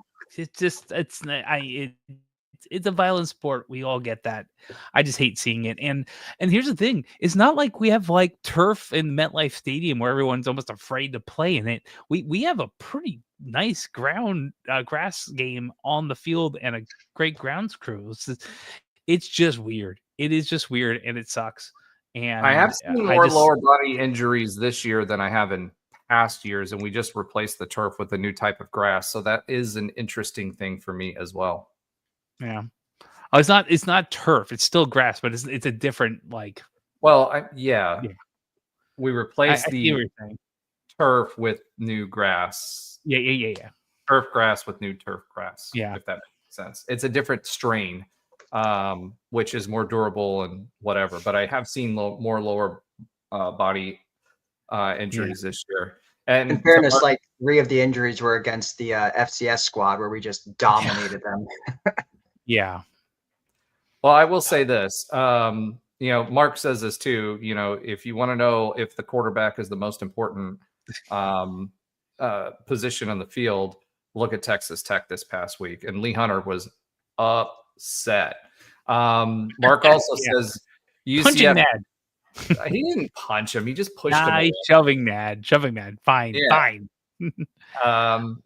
it's a violent sport. We all get that. I just hate seeing it. And here's the thing: it's not like we have like turf in MetLife Stadium where everyone's almost afraid to play in it. We have a pretty nice grass game on the field and a great grounds crew. It's just weird. It is just weird, and it sucks. And
I have seen more lower body injuries this year than I have in past years, and we just replaced the turf with a new type of grass. So that is an interesting thing for me as well.
Yeah. Oh, it's not turf. It's still grass, but it's a different like.
Well, yeah. We replaced the turf with new grass.
Yeah.
Turf grass with new turf grass.
Yeah.
If that makes sense. It's a different strain, which is more durable and whatever. But I have seen more lower body injuries this year. And
in fairness, like 3 of the injuries were against the FCS squad where we just dominated them.
Yeah.
Well, I will say this. Mark says this too. If you want to know if the quarterback is the most important position on the field, look at Texas Tech this past week. And Lee Hunter was upset. Mark also
Yeah.
says
Punching
UCF.
Nad.
He didn't punch him. He just pushed him
Nah,
away.
he's shoving Nad. Fine,
Yeah.
fine.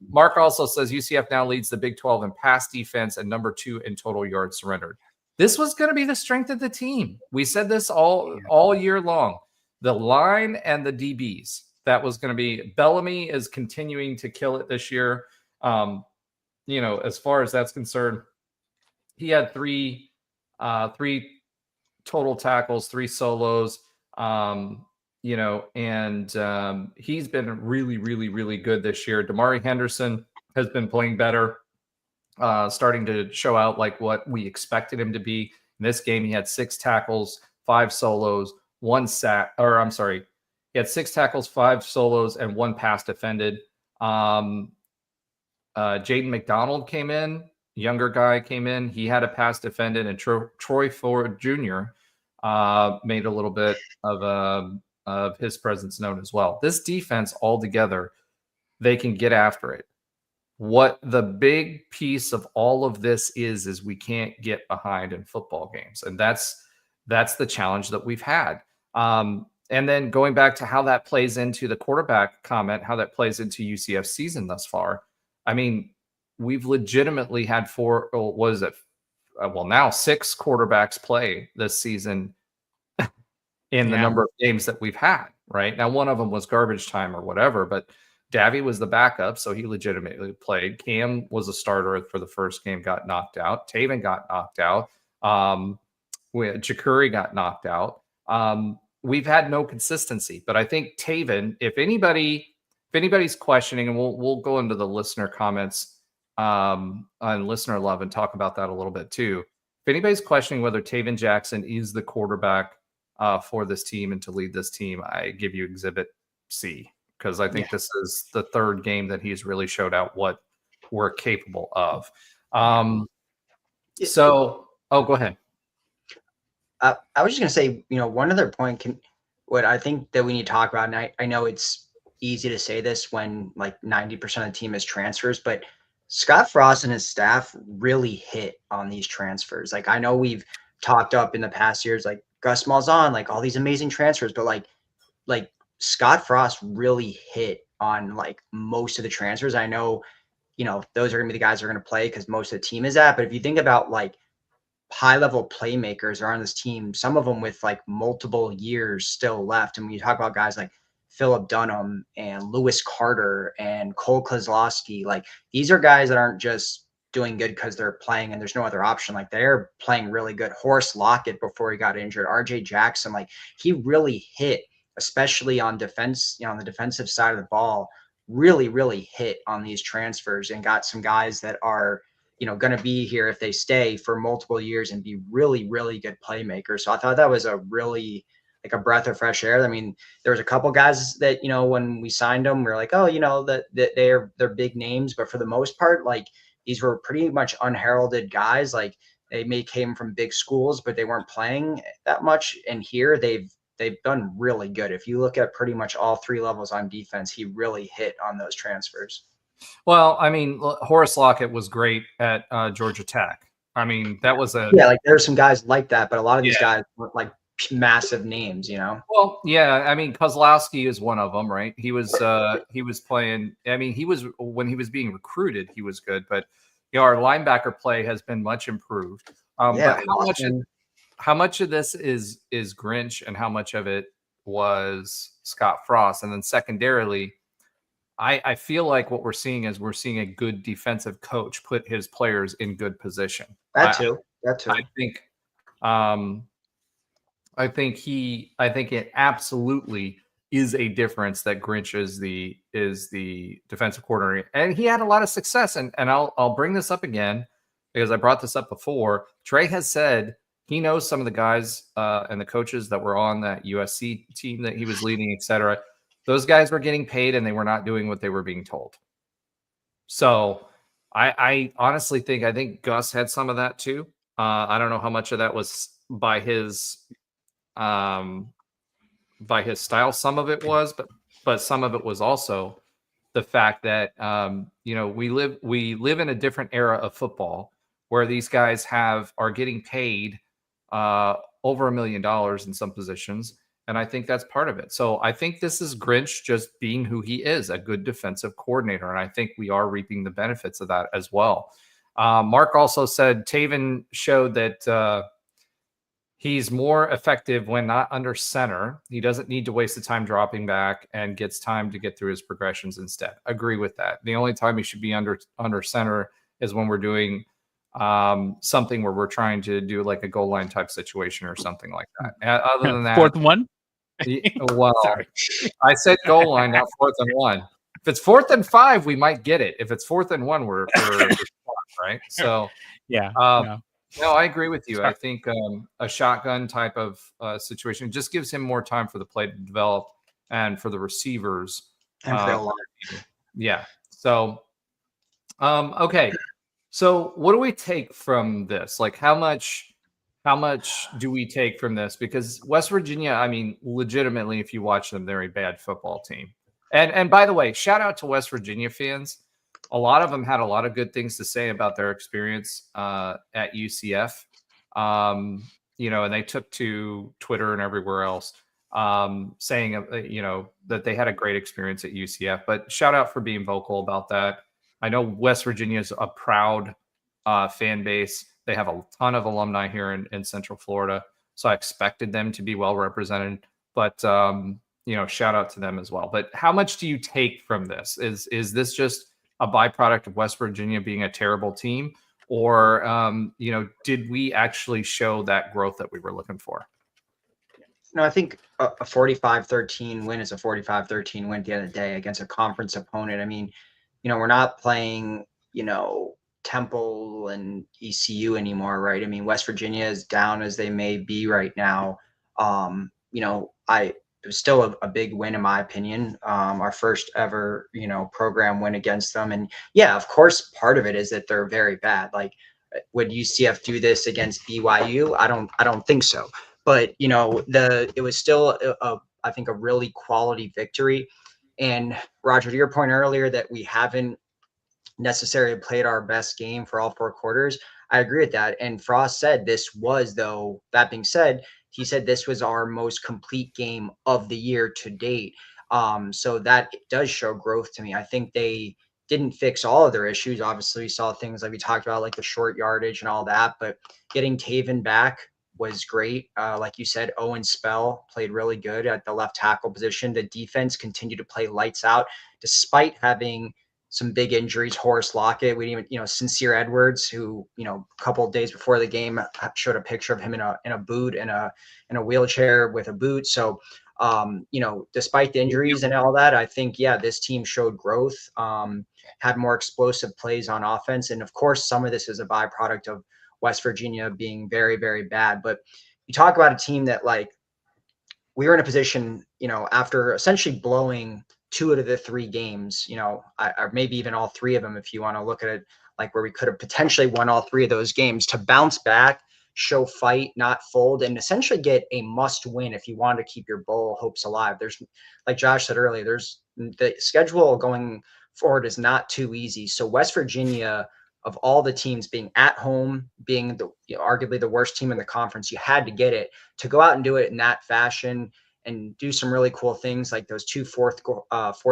Mark also says UCF now leads the Big 12 in pass defense and number 2 in total yards surrendered. This was going to be the strength of the team. We said this all year long. The line and the DBs. That was going to be. Bellamy is continuing to kill it this year. As far as that's concerned, he had three total tackles, 3 solos. He's been really, really, really good this year. Damari Henderson has been playing better, starting to show out like what we expected him to be. In this game, he had 6 tackles, 5 solos, 1 sack, he had 6 tackles, 5 solos, and 1 pass defended. Jaden McDonald came in, younger guy came in. He had a pass defended, and Troy Ford Jr. Made a little bit of his presence known as well. This defense altogether, they can get after it. What the big piece of all of this is we can't get behind in football games. And that's the challenge that we've had. And then going back to how that plays into the quarterback comment, how that plays into UCF's season thus far. I mean, we've legitimately had 6 quarterbacks play this season in the number of games that we've had, right? Now, one of them was garbage time or whatever, but Davy was the backup, so he legitimately played. Cam was a starter for the first game, got knocked out. Taven got knocked out. Jakuri got knocked out. We've had no consistency, but I think Taven, if anybody's questioning, and we'll go into the listener comments on listener love and talk about that a little bit too. If anybody's questioning whether Taven Jackson is the quarterback for this team and to lead this team, I give you Exhibit C, because I think this is the 3rd game that he's really showed out what we're capable of. Go ahead.
I was just going to say, one other point what I think that we need to talk about, and I know it's easy to say this when like 90% of the team is transfers, but Scott Frost and his staff really hit on these transfers. Like, I know we've talked up in the past years, like Gus Malzahn, like all these amazing transfers, but like Scott Frost really hit on like most of the transfers. I know, those are going to be the guys that are going to play because most of the team is at, but if you think about like high-level playmakers are on this team, some of them with like multiple years still left. And when you talk about guys like Philip Dunham and Lewis Carter and Cole Kozlowski, like these are guys that aren't just doing good because they're playing and there's no other option. Like they're playing really good. Horace Lockett before he got injured, RJ Jackson, like he really hit, especially on defense, on the defensive side of the ball, really, really hit on these transfers and got some guys that are, going to be here if they stay for multiple years and be really, really good playmakers. So I thought that was a really like a breath of fresh air. I mean, there was a couple guys that, when we signed them, we were like, oh, that they're big names, but for the most part, like these were pretty much unheralded guys. Like they came from big schools, but they weren't playing that much. And here they've done really good. If you look at pretty much all 3 levels on defense, he really hit on those transfers.
Well, I mean, Horace Lockett was great at Georgia Tech. I mean, that was
like there's some guys like that, but a lot of these guys weren't like massive names,
Well, yeah, I mean, Kozlowski is one of them, right? He was playing. I mean, when he was being recruited, he was good, but our linebacker play has been much improved. But how much of this is Grinch and how much of it was Scott Frost? And then secondarily, I feel like what we're seeing is we're seeing a good defensive coach put his players in good position.
That too.
I think it absolutely is a difference that Grinch is the defensive coordinator, and he had a lot of success. And I'll bring this up again because I brought this up before. Trey has said he knows some of the guys and the coaches that were on that USC team that he was leading, etc. Those guys were getting paid and they were not doing what they were being told. So I honestly think Gus had some of that too. I don't know how much of that was by his style. Some of it was, but some of it was also the fact that we live in a different era of football where these guys are getting paid over $1 million in some positions. And I think that's part of it. So I think this is Grinch just being who he is, a good defensive coordinator. And I think we are reaping the benefits of that as well. Mark also said Taven showed that he's more effective when not under center. He doesn't need to waste the time dropping back and gets time to get through his progressions instead. Agree with that. The only time he should be under center is when we're doing something where we're trying to do like a goal line type situation or something like that. Other than that,
4th and 1.
Well,
Sorry.
I said goal line, not 4th and 1. If it's 4th and 5, we might get it. If it's 4th and 1, we're right. So
Yeah.
no, I agree with you.
Sorry.
I think a shotgun type of situation just gives him more time for the play to develop and for the receivers.
And for the line.
Yeah. So, okay. So what do we take from this? Like how much do we take from this? Because West Virginia, I mean, legitimately, if you watch them, they're a bad football team. And by the way, shout out to West Virginia fans. A lot of them had a lot of good things to say about their experience at UCF. And they took to Twitter and everywhere else saying, that they had a great experience at UCF. But shout out for being vocal about that. I know West Virginia is a proud fan base. They have a ton of alumni here in Central Florida. So I expected them to be well represented. But, shout out to them as well. But how much do you take from this? Is this just a byproduct of West Virginia being a terrible team? Or, did we actually show that growth that we were looking for?
No, I think a 45-13 win is a 45-13 win at the end of the day against a conference opponent. I mean, we're not playing, Temple and ECU anymore, right? I mean, West Virginia, is down as they may be right now. It was still a big win in my opinion. Our first ever, program win against them. And yeah, of course, part of it is that they're very bad. Like, would UCF do this against BYU? I don't think so. But it was still I think a really quality victory. And Roger, to your point earlier that we haven't necessarily played our best game for all 4 quarters, I agree with that. And Frost said this was, though, that being said, he said this was our most complete game of the year to date. So that does show growth to me. I think they didn't fix all of their issues. Obviously, we saw things like we talked about, like the short yardage and all that, but getting Taven back was great. Like you said, Owen Spell played really good at the left tackle position. The defense continued to play lights out despite having some big injuries. Horace Lockett, we didn't even, Sincere Edwards, who, a couple of days before the game showed a picture of him in a boot, in a wheelchair with a boot. So, despite the injuries and all that, I think, this team showed growth, had more explosive plays on offense. And of course, some of this is a byproduct of West Virginia being very, very bad. But you talk about a team that, like, we were in a position, after essentially blowing 2 out of the 3 games, or maybe even all 3 of them, if you want to look at it like where we could have potentially won all 3 of those games, to bounce back, show fight, not fold, and essentially get a must win if you want to keep your bowl hopes alive. There's, like Josh said earlier, the schedule going forward is not too easy. So West Virginia, of all the teams, being at home, being arguably the worst team in the conference, you had to get it. To go out and do it in that fashion and do some really cool things like those 2 fourth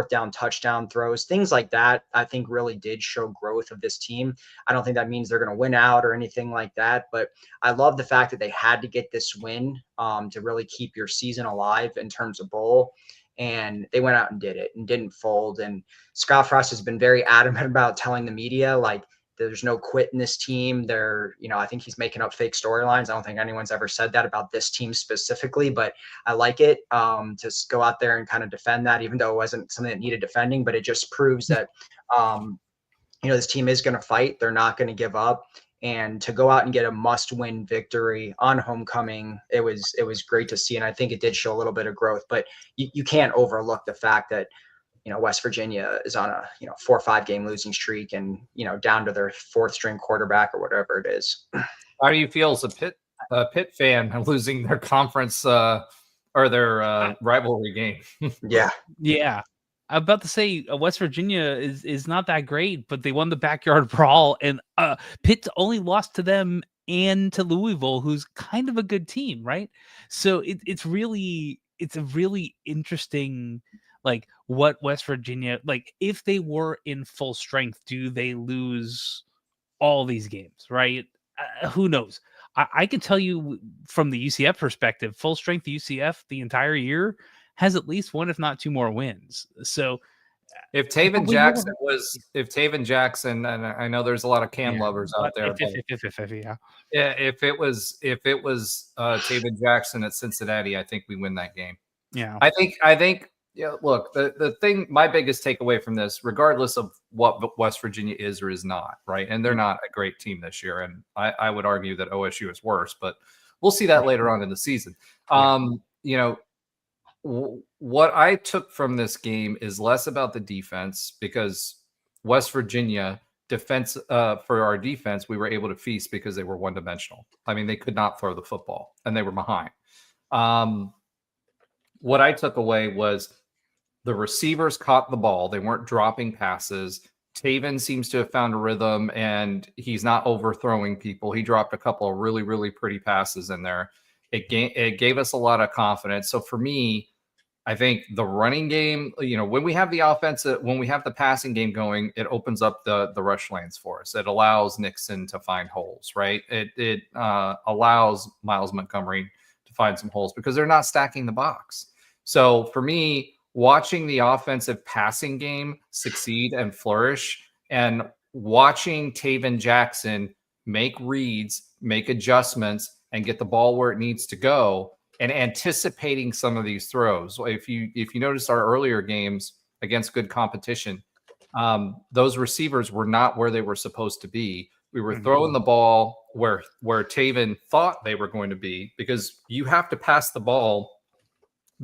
down touchdown throws, things like that, I think really did show growth of this team. I don't think that means they're going to win out or anything like that, but I love the fact that they had to get this win to really keep your season alive in terms of bowl. And they went out and did it and didn't fold. And Scott Frost has been very adamant about telling the media, like, there's no quit in this team. I think he's making up fake storylines. I don't think anyone's ever said that about this team specifically, but I like it to go out there and kind of defend that, even though it wasn't something that needed defending. But it just proves that, this team is going to fight. They're not going to give up. And to go out and get a must-win victory on homecoming, it was great to see. And I think it did show a little bit of growth. But you can't overlook the fact that West Virginia is on a 4 or 5 game losing streak and down to their 4th string quarterback or whatever it is.
How do you feel as a Pitt fan losing their conference or their rivalry game?
Yeah.
I'm about to say West Virginia is not that great, but they won the backyard brawl, and Pitt only lost to them and to Louisville, who's kind of a good team, right? So it's a really interesting, like, what West Virginia, like, if they were in full strength, do they lose all these games, right? Who knows? I can tell you from the UCF perspective, full strength UCF the entire year has at least one, if not two more wins. So
If Taven
we never,
Jackson, and I know there's a lot of Cam lovers out there, but
yeah.
yeah, if it was Taven Jackson at Cincinnati, I think we win that game.
Yeah.
I think. Yeah. Look, the thing, my biggest takeaway from this, regardless of what West Virginia is or is not, right, and they're not a great team this year, and I would argue that OSU is worse, but we'll see that later on in the season. You know, what I took from this game is less about the defense, because West Virginia defense, for our defense, we were able to feast because they were one-dimensional. I mean, they could not throw the football and they were behind. What I took away was the receivers caught the ball. They weren't dropping passes. Taven seems to have found a rhythm, and he's not overthrowing people. He dropped a couple of really, really pretty passes in there. It gave us a lot of confidence. So for me, I think the running game, when we have the offensive, when we have the passing game going, it opens up the rush lanes for us. It allows Nixon to find holes, right? It allows Miles Montgomery to find some holes because they're not stacking the box. So for me, watching the offensive passing game succeed and flourish, and watching Taven Jackson make reads, make adjustments, and get the ball where it needs to go, and anticipating some of these throws. If you notice our earlier games against good competition, those receivers were not where they were supposed to be. We were throwing the ball where Taven thought they were going to be, because you have to pass the ball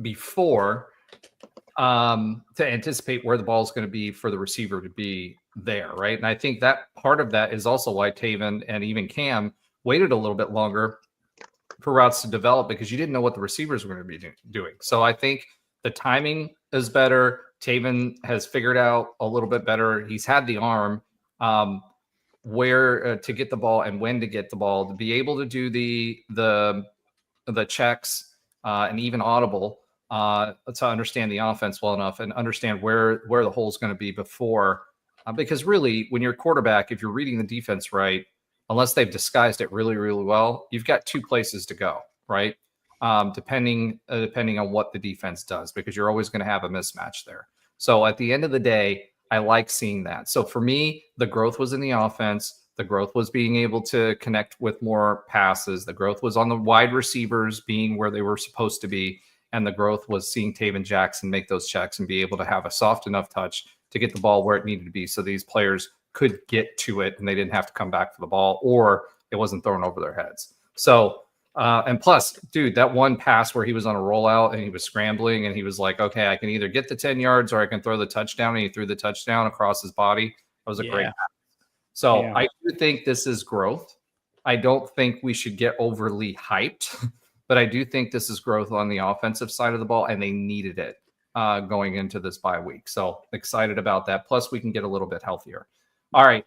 before to anticipate where the ball is going to be for the receiver to be there, right? And I think that part of that is also why Taven and even Cam waited a little bit longer for routes to develop, because you didn't know what the receivers were going to be doing. So I think the timing is better. Taven has figured out a little bit better. He's had the arm where to get the ball and when to get the ball, to be able to do the checks and even audible to understand the offense well enough and understand where the hole is going to be before. Because really, when you're a quarterback, if you're reading the defense right, unless they've disguised it really, really well, you've got two places to go, right? Depending on what the defense does, because you're always going to have a mismatch there. So at the end of the day, I like seeing that. So for me, the growth was in the offense. The growth was being able to connect with more passes. The growth was on the wide receivers being where they were supposed to be. And the growth was seeing Taven Jackson make those checks and be able to have a soft enough touch to get the ball where it needed to be, so these players could get to it and they didn't have to come back for the ball, or it wasn't thrown over their heads. So, and plus, dude, that one pass where he was on a rollout and he was scrambling and he was like, okay, I can either get the 10 yards or I can throw the touchdown. And he threw the touchdown across his body. That was a great pass. So I do think this is growth. I don't think we should get overly hyped, but I do think this is growth on the offensive side of the ball, and they needed it going into this bye week. So excited about that. Plus, we can get a little bit healthier. All right.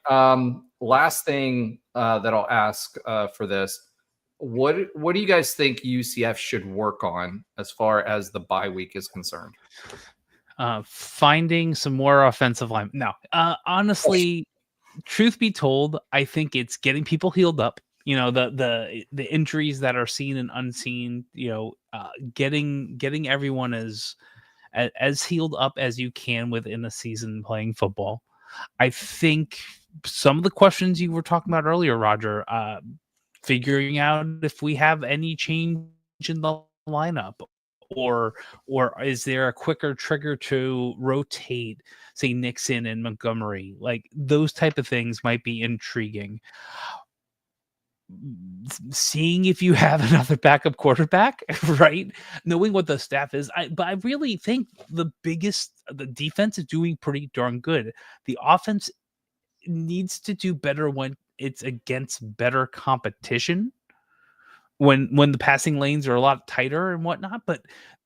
Last thing that I'll ask for this. What do you guys think UCF should work on as far as the bye week is concerned?
Finding some more offensive line. No, honestly, truth be told, I think it's getting people healed up. The injuries that are seen and unseen. Getting everyone as healed up as you can within a season playing football. I think some of the questions you were talking about earlier, Roger, figuring out if we have any change in the lineup, or is there a quicker trigger to rotate, say, Nixon and Montgomery? Like, those type of things might be intriguing. Seeing if you have another backup quarterback, right? Knowing what the staff is. But I really think the defense is doing pretty darn good. The offense needs to do better when it's against better competition, when the passing lanes are a lot tighter and whatnot. But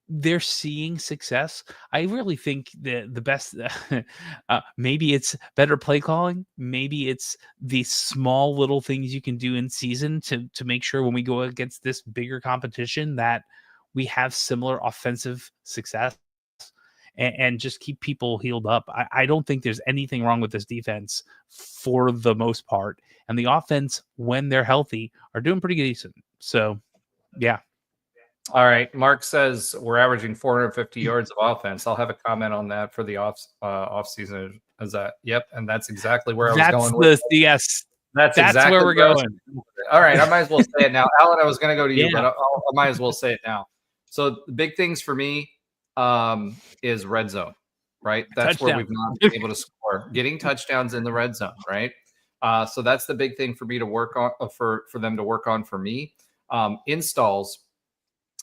they're seeing success. I really think that the best, maybe it's better play calling. Maybe it's the small little things you can do in season to make sure when we go against this bigger competition that we have similar offensive success and just keep people healed up. I don't think there's anything wrong with this defense for the most part. And the offense, when they're healthy, are doing pretty decent. So, yeah.
All right. Mark says we're averaging 450 yards of offense. I'll have a comment on that for the off season. Is that? Yep. And that's exactly where I was going with it.
Yes.
That's
That's
exactly
where we're going.
All right. I might as well say it now. Alan, I was going to go to you,
Yeah.
but I might as well say it now. So the big things for me is red zone, right? That's where we've not been able to score. Getting touchdowns in the red zone, right? So that's the big thing for me to work on, for them to work on for me. Installs.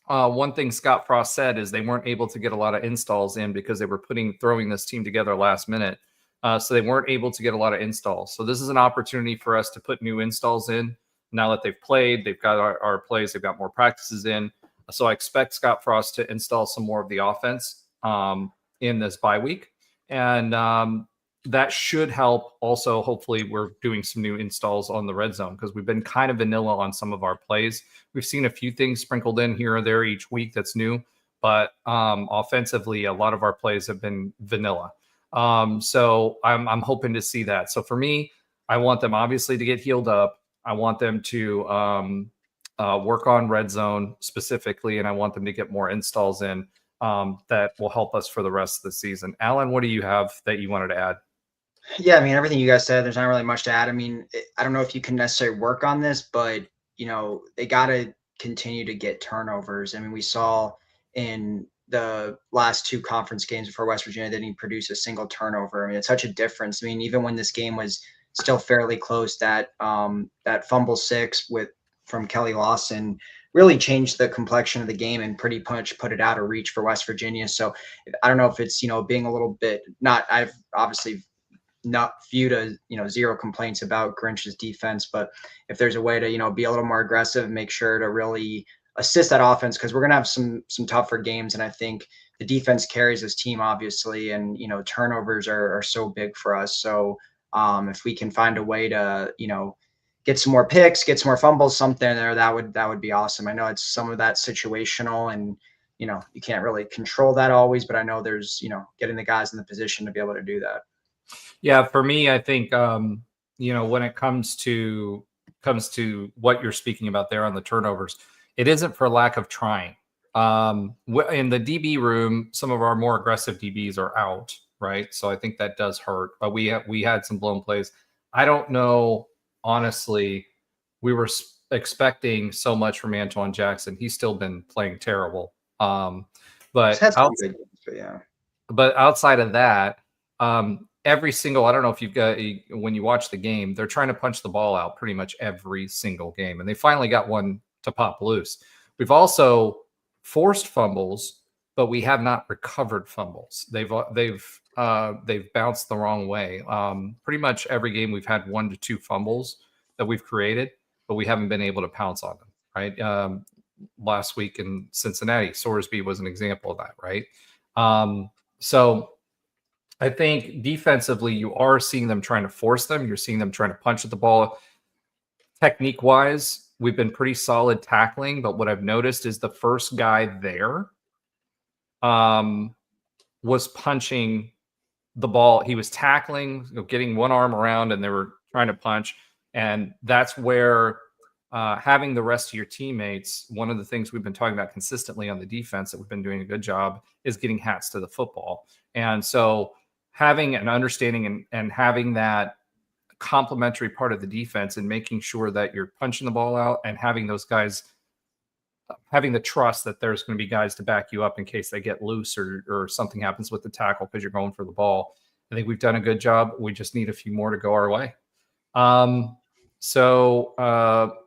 One thing Scott Frost said is they weren't able to get a lot of installs in because they were throwing this team together last minute. So they weren't able to get a lot of installs. So this is an opportunity for us to put new installs in. Now that they've played, they've got our plays, they've got more practices in. So I expect Scott Frost to install some more of the offense in this bye week. And that should help. Also, hopefully, we're doing some new installs on the red zone because we've been kind of vanilla on some of our plays. We've seen a few things sprinkled in here or there each week that's new, but offensively, a lot of our plays have been vanilla. So I'm hoping to see that. So for me, I want them obviously to get healed up. I want them to work on red zone specifically, and I want them to get more installs in that will help us for the rest of the season. Alan, what do you have that you wanted to add?
Yeah, I mean, everything you guys said, there's not really much to add. I mean, I don't know if you can necessarily work on this, but, they got to continue to get turnovers. I mean, we saw in the last two conference games before West Virginia, they didn't produce a single turnover. I mean, it's such a difference. I mean, even when this game was still fairly close, that fumble 6 from Kelly Lawson really changed the complexion of the game and pretty much put it out of reach for West Virginia. So I don't know if it's, being a little bit I've obviously not viewed as, zero complaints about Grinch's defense, but if there's a way to, be a little more aggressive, make sure to really assist that offense, because we're going to have some tougher games. And I think the defense carries this team, obviously, and, turnovers are so big for us. So if we can find a way to, get some more picks, get some more fumbles, something there, that would be awesome. I know it's some of that situational, and, you can't really control that always, but I know there's, getting the guys in the position to be able to do that.
Yeah, for me, I think when it comes to what you're speaking about there on the turnovers, it isn't for lack of trying. In the DB room, some of our more aggressive DBs are out, right? So I think that does hurt. But we had some blown plays. I don't know, honestly. We were expecting so much from Antoine Jackson. He's still been playing terrible. But outside of that, every single, I don't know if you've got, when you watch the game, they're trying to punch the ball out pretty much every single game. And they finally got one to pop loose. We've also forced fumbles, but we have not recovered fumbles. They've bounced the wrong way. Pretty much every game we've had 1 to 2 fumbles that we've created, but we haven't been able to pounce on them, right? Last week in Cincinnati, Sorsby was an example of that, right? So I think defensively, you are seeing them trying to force them. You're seeing them trying to punch at the ball. Technique-wise, we've been pretty solid tackling, but what I've noticed is the first guy there was punching the ball. He was tackling, getting one arm around, and they were trying to punch. And that's where having the rest of your teammates, one of the things we've been talking about consistently on the defense that we've been doing a good job is getting hats to the football. And so having an understanding and having that complementary part of the defense and making sure that you're punching the ball out and having those guys having the trust that there's going to be guys to back you up in case they get loose or something happens with the tackle because you're going for the ball. I think we've done a good job. We just need a few more to go our way. So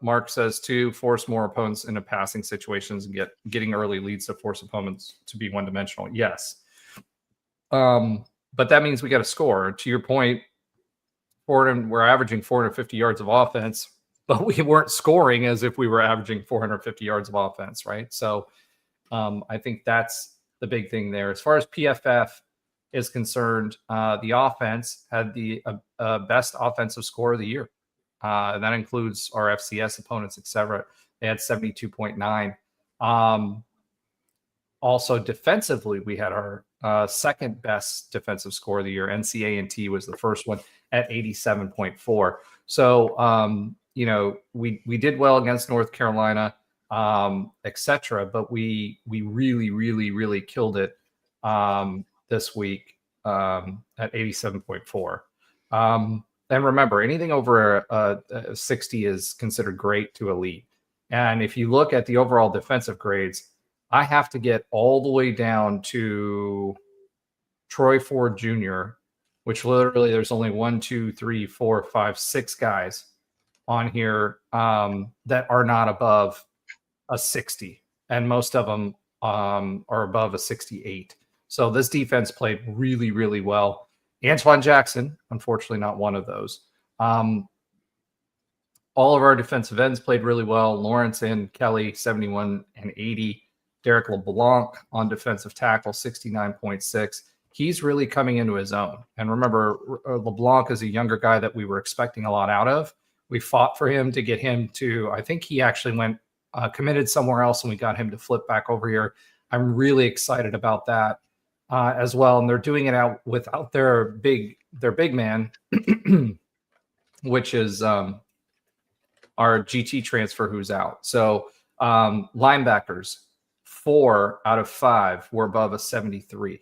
Mark says to force more opponents into passing situations and getting early leads to force opponents to be one-dimensional. Yes. But that means we got to score. To your point, we're averaging 450 yards of offense, but we weren't scoring as if we were averaging 450 yards of offense, right? So I think that's the big thing there. As far as PFF is concerned, the offense had the best offensive score of the year. And that includes our FCS opponents, etc. They had 72.9. Also, defensively, we had our second best defensive score of the year. NCA&T was the first one at 87.4. So, we did well against North Carolina, etc. But we really, really, really killed it this week at 87.4. And remember, anything over 60 is considered great to elite. And if you look at the overall defensive grades, I have to get all the way down to Troy Ford Jr., which literally there's only 1, 2, 3, 4, 5, 6 guys on here that are not above a 60. And most of them are above a 68. So this defense played really, really well. Antoine Jackson, unfortunately, not one of those. All of our defensive ends played really well. Lawrence and Kelly, 71 and 80. Derek LeBlanc on defensive tackle, 69.6. He's really coming into his own. And remember, LeBlanc is a younger guy that we were expecting a lot out of. We fought for him to get him to, I think he actually went committed somewhere else, and we got him to flip back over here. I'm really excited about that as well. And they're doing it out without their big man, which is our GT transfer who's out. So linebackers, 4 out of 5 were above a 73.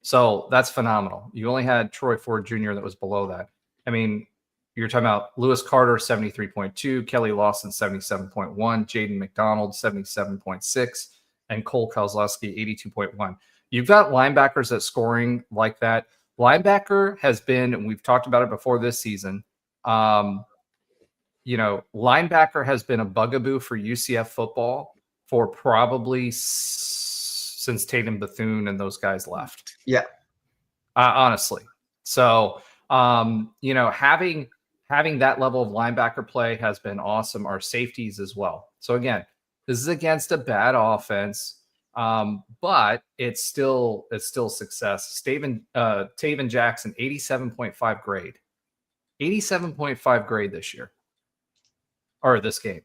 So that's phenomenal. You only had Troy Ford Jr. that was below that. I mean, you're talking about Lewis Carter, 73.2, Kelly Lawson, 77.1, Jaden McDonald, 77.6, and Cole Kozlowski, 82.1. You've got linebackers that scoring like that. Linebacker has been, and we've talked about it before this season, linebacker has been a bugaboo for UCF football for probably since Tatum Bethune and those guys left.
Yeah.
Honestly. So, having that level of linebacker play has been awesome. Our safeties as well. So again, this is against a bad offense, but it's still success. Taven Jackson, 87.5 grade. 87.5 grade this year. Or this game.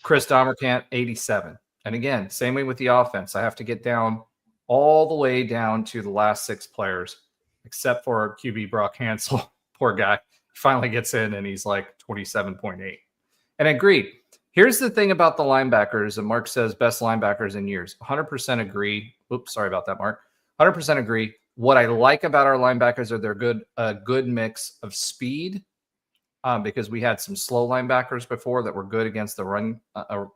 Chris Domerkamp, 87. And again, same way with the offense. I have to get down all the way down to the last 6 players, except for QB Brock Hansel. Poor guy. He finally gets in and he's like 27.8. And agreed. Here's the thing about the linebackers, and Mark says best linebackers in years. 100% agree. Oops, sorry about that, Mark. 100% agree. What I like about our linebackers are they're a good mix of speed, because we had some slow linebackers before that were good against the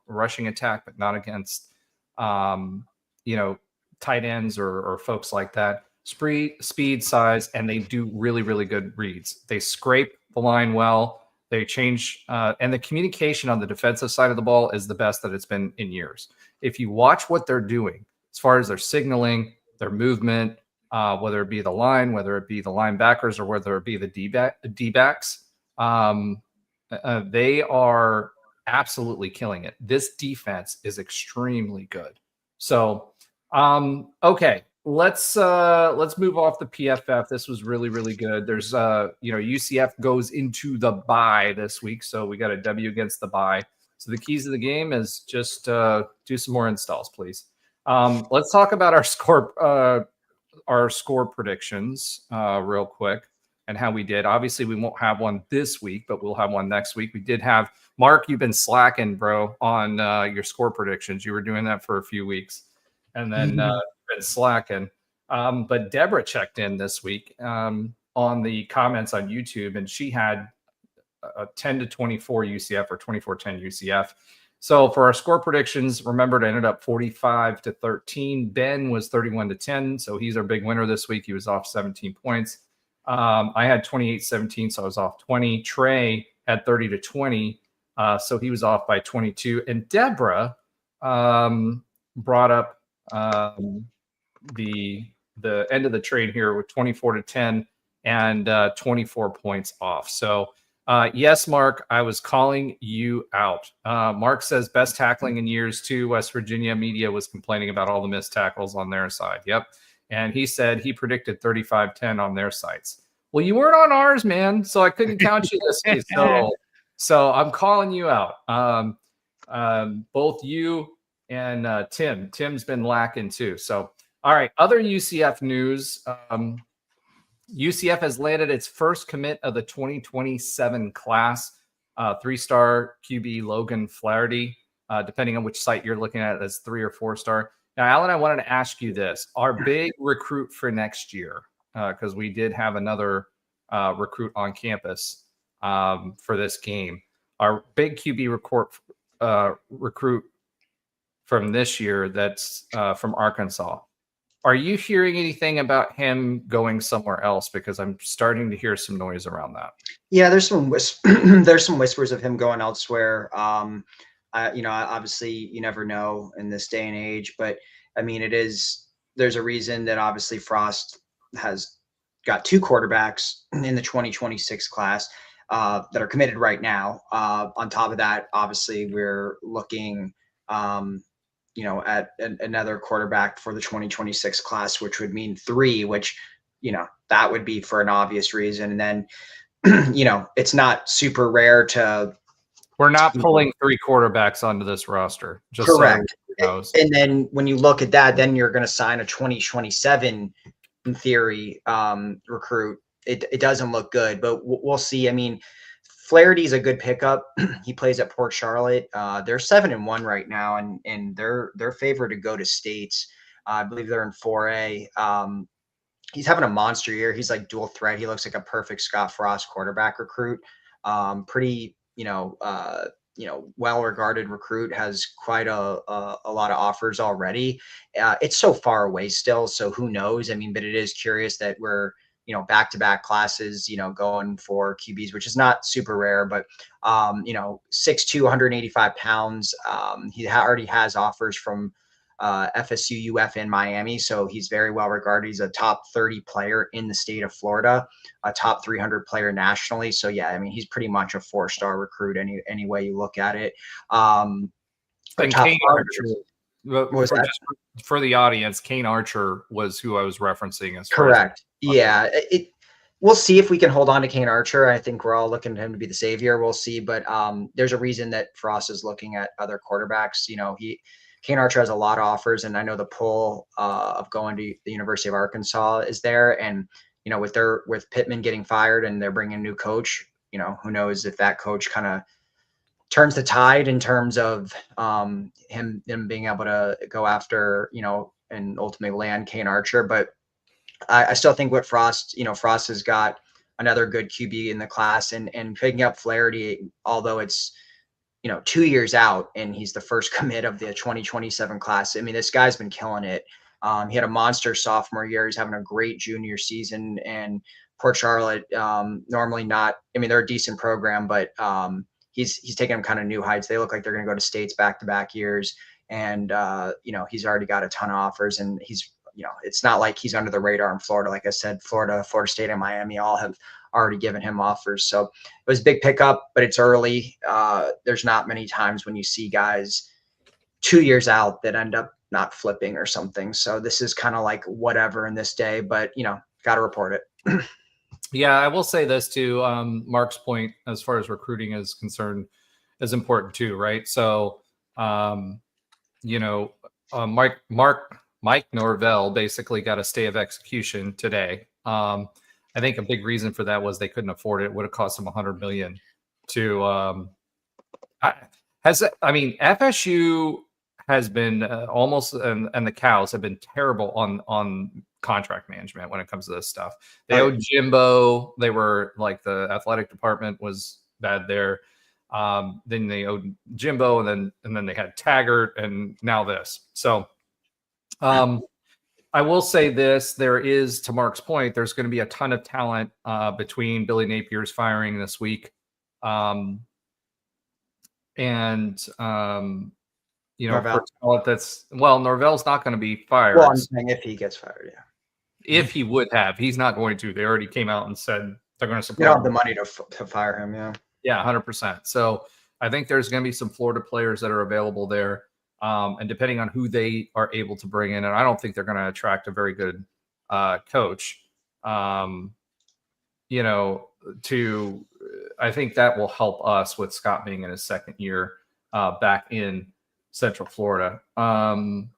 rushing attack, but not against, tight ends or folks like that. Speed, size, and they do really, really good reads. They scrape the line well. They change, and the communication on the defensive side of the ball is the best that it's been in years. If you watch what they're doing, as far as their signaling, their movement, whether it be the line, whether it be the linebackers, or whether it be the D-backs, they are absolutely killing it. This defense is extremely good. So, okay, let's move off the PFF. This was really, really good. There's UCF goes into the bye this week, so we got a W against the bye. So the keys of the game is just do some more installs, please. Let's talk about our score predictions real quick and how we did. Obviously, we won't have one this week, but we'll have one next week. We did have Mark. You've been slacking, bro, on your score predictions. You were doing that for a few weeks, and then been slacking. But Deborah checked in this week on the comments on YouTube, and she had a 10-24 UCF or 24-10 UCF. So for our score predictions, remember, it ended up 45-13. Ben was 31-10, so he's our big winner this week. He was off 17 points. I had 28-17, so I was off 20. Trey had 30-20, so he was off by 22. And Deborah brought up the end of the trade here with 24-10 and 24 points off. So Yes, Mark, I was calling you out. Mark says best tackling in years 2. West Virginia media was complaining about all the missed tackles on their side. Yep. And he said he predicted 35-10 on their sites. Well, you weren't on ours, man, so I couldn't count you this week. So I'm calling you out. Both you and Tim. Tim's been lacking too. So, all right, other UCF news. UCF has landed its first commit of the 2027 class, 3-star QB Logan Flaherty, depending on which site you're looking at, as 3 or 4-star. Now, Alan, I wanted to ask you this. Our big recruit for next year, because we did have another recruit on campus for this game. Our big QB recruit from this year that's from Arkansas. Are you hearing anything about him going somewhere else? Because I'm starting to hear some noise around that.
Yeah, there's some there's some whispers of him going elsewhere. Obviously you never know in this day and age, but I mean, there's a reason that obviously Frost has got 2 quarterbacks in the 2026 class that are committed right now. On top of that, obviously we're looking, at another quarterback for the 2026 class, which would mean 3, which, that would be for an obvious reason. And then, it's not super rare
we're not pulling 3 quarterbacks onto this roster. Just
correct.
So
and then when you look at that, then you're going to sign a 2027 in theory recruit. It doesn't look good, but we'll see. I mean, Flaherty's a good pickup. He plays at Port Charlotte. They're 7-1 right now, and they're favored to go to states. I believe they're in 4A. He's having a monster year. He's like dual threat. He looks like a perfect Scott Frost quarterback recruit. Pretty, well-regarded recruit, has quite a lot of offers already. It's so far away still, so who knows? I mean, but it is curious that we're, back-to-back classes, going for QBs, which is not super rare, but, 6'2", 185 pounds. He already has offers from FSU, UF, and Miami, so he's very well regarded. He's a top 30 player in the state of Florida, a top 300 player nationally. So yeah, I mean, he's pretty much a 4-star recruit any way you look at it.
And Kane Archer, for the audience, Kane Archer was who I was referencing.
Correct. Yeah, we'll see if we can hold on to Kane Archer. I think we're all looking at him to be the savior. We'll see, but there's a reason that Frost is looking at other quarterbacks. Kane Archer has a lot of offers, and I know the pull of going to the University of Arkansas is there. And with Pittman getting fired and they're bringing a new coach, who knows if that coach kind of turns the tide in terms of him being able to go after and ultimately land Kane Archer. But I still think what Frost has got another good QB in the class, and picking up Flaherty, although it's 2 years out and he's the first commit of the 2027 class. I mean, this guy's been killing it. He had a monster sophomore year. He's having a great junior season, and Port Charlotte, normally not, I mean, they're a decent program, but he's taking them kind of new heights. They look like they're going to go to states back-to-back years. And, he's already got a ton of offers, and he's, it's not like he's under the radar in Florida. Like I said, Florida State, and Miami all have already given him offers. So it was a big pickup, but it's early. There's not many times when you see guys 2 years out that end up not flipping or something. So this is kind of like whatever in this day, but got to report it.
Yeah, I will say this too. Mark's point as far as recruiting is concerned is important too, right? So, Mike Norvell basically got a stay of execution today. I think a big reason for that was they couldn't afford it. It would have cost them $100 million to. FSU has been almost, and the Cows have been terrible on contract management when it comes to this stuff. They owed Jimbo. They were like, the athletic department was bad there. Then they owed Jimbo, and then they had Taggart, and now this. So, I will say this: there is, to Mark's point, there's going to be a ton of talent between Billy Napier's firing this week, Norvell. Norvell's not going to be fired.
Well, I'm saying if he gets fired, yeah.
If he would have, he's not going to. They already came out and said they're going to
You
support
don't
him.
have the money to fire him. Yeah.
Yeah, 100%. So I think there's going to be some Florida players that are available there. And depending on who they are able to bring in, and I don't think they're going to attract a very good coach, you know, I think that will help us with Scott being in his second year back in Central Florida, in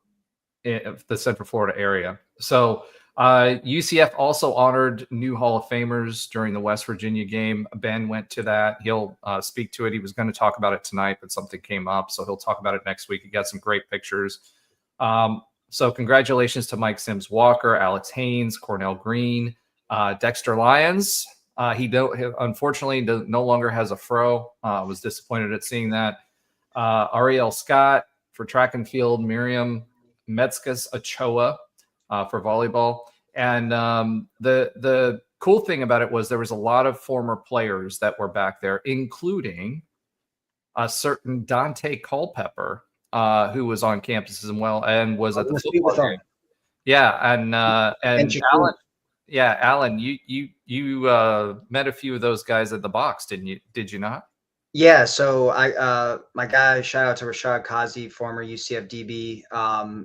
the Central Florida area. So UCF also honored new Hall of Famers during the West Virginia game. Ben went to that. He'll speak to it. He was going to talk about it tonight, but something came up, so he'll talk about it next week. He got some great pictures. So congratulations to Mike Sims Walker, Alex Haynes, Cornell Green, Dexter Lyons. He unfortunately no longer has a fro. Was disappointed at seeing that. Ariel Scott for track and field, Miriam Metzges Ochoa for volleyball. And the cool thing about it was there was a lot of former players that were back there, including a certain Dante Culpepper, who was on campus as well and was at the football game. Yeah, and Alan. Yeah, Alan, you met a few of those guys at the box, didn't you? Did you not?
Yeah, so my guy, shout out to Rashad Kazi, former UCF DB.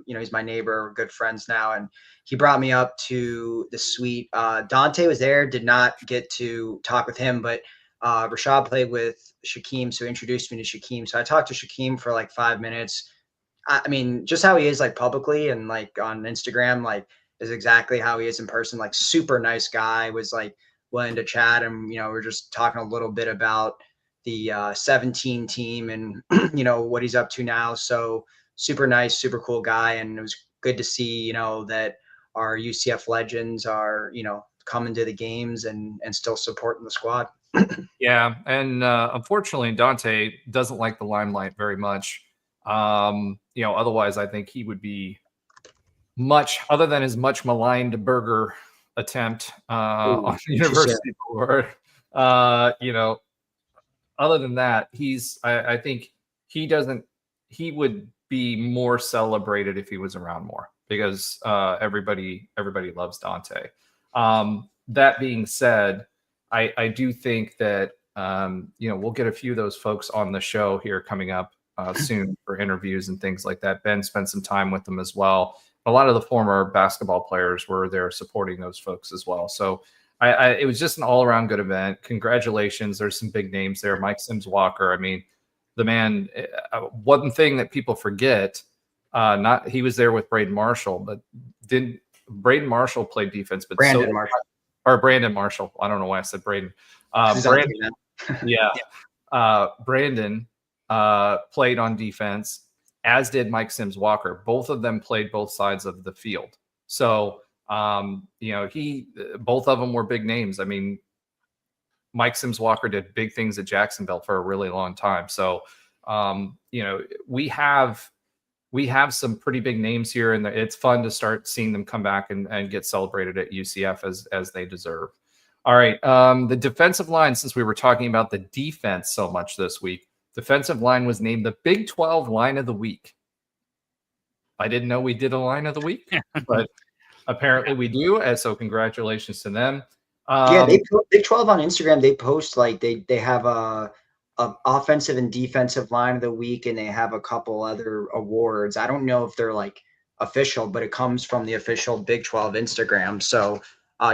He's my neighbor, we're good friends now, and he brought me up to the suite. Dante was there, did not get to talk with him, but Rashad played with Shaquem, so he introduced me to Shaquem. So I talked to Shaquem for like 5 minutes. I mean, just how he is like publicly and like on Instagram, like is exactly how he is in person. Like super nice guy, was like willing to chat, and we're just talking a little bit about the 17 team and what he's up to now. So super nice, super cool guy, and it was good to see that our UCF legends are coming to the games and still supporting the squad.
Yeah, and unfortunately, Dante doesn't like the limelight very much. Otherwise, I think he would be much other than his much maligned burger attempt on the University Board. Other than that, I think he would be more celebrated if he was around more, because everybody loves Dante. That being said, I do think that we'll get a few of those folks on the show here coming up soon for interviews and things like that. Ben spent some time with them as well. A lot of the former basketball players were there supporting those folks as well. So it was just an all-around good event. Congratulations. There's some big names there. Mike Sims Walker. I mean, the man, one thing that people forget, he was there with Braden Marshall, but Braden Marshall played defense, but
Brandon Marshall.
Or Brandon Marshall. I don't know why I said Braden. Brandon, Brandon played on defense, as did Mike Sims Walker. Both of them played both sides of the field. So, both of them were big names. I mean, Mike Sims Walker did big things at Jacksonville for a really long time. So, we have some pretty big names here, and it's fun to start seeing them come back and get celebrated at UCF as they deserve. All right. The defensive line, since we were talking about the defense so much this week, defensive line was named the Big 12 Line of the Week. I didn't know we did a Line of the Week, but apparently we do. And so congratulations to them.
Big 12 on Instagram, they post like they have a offensive and defensive line of the week, and they have a couple other awards. I don't know if they're like official, but it comes from the official Big 12 Instagram. So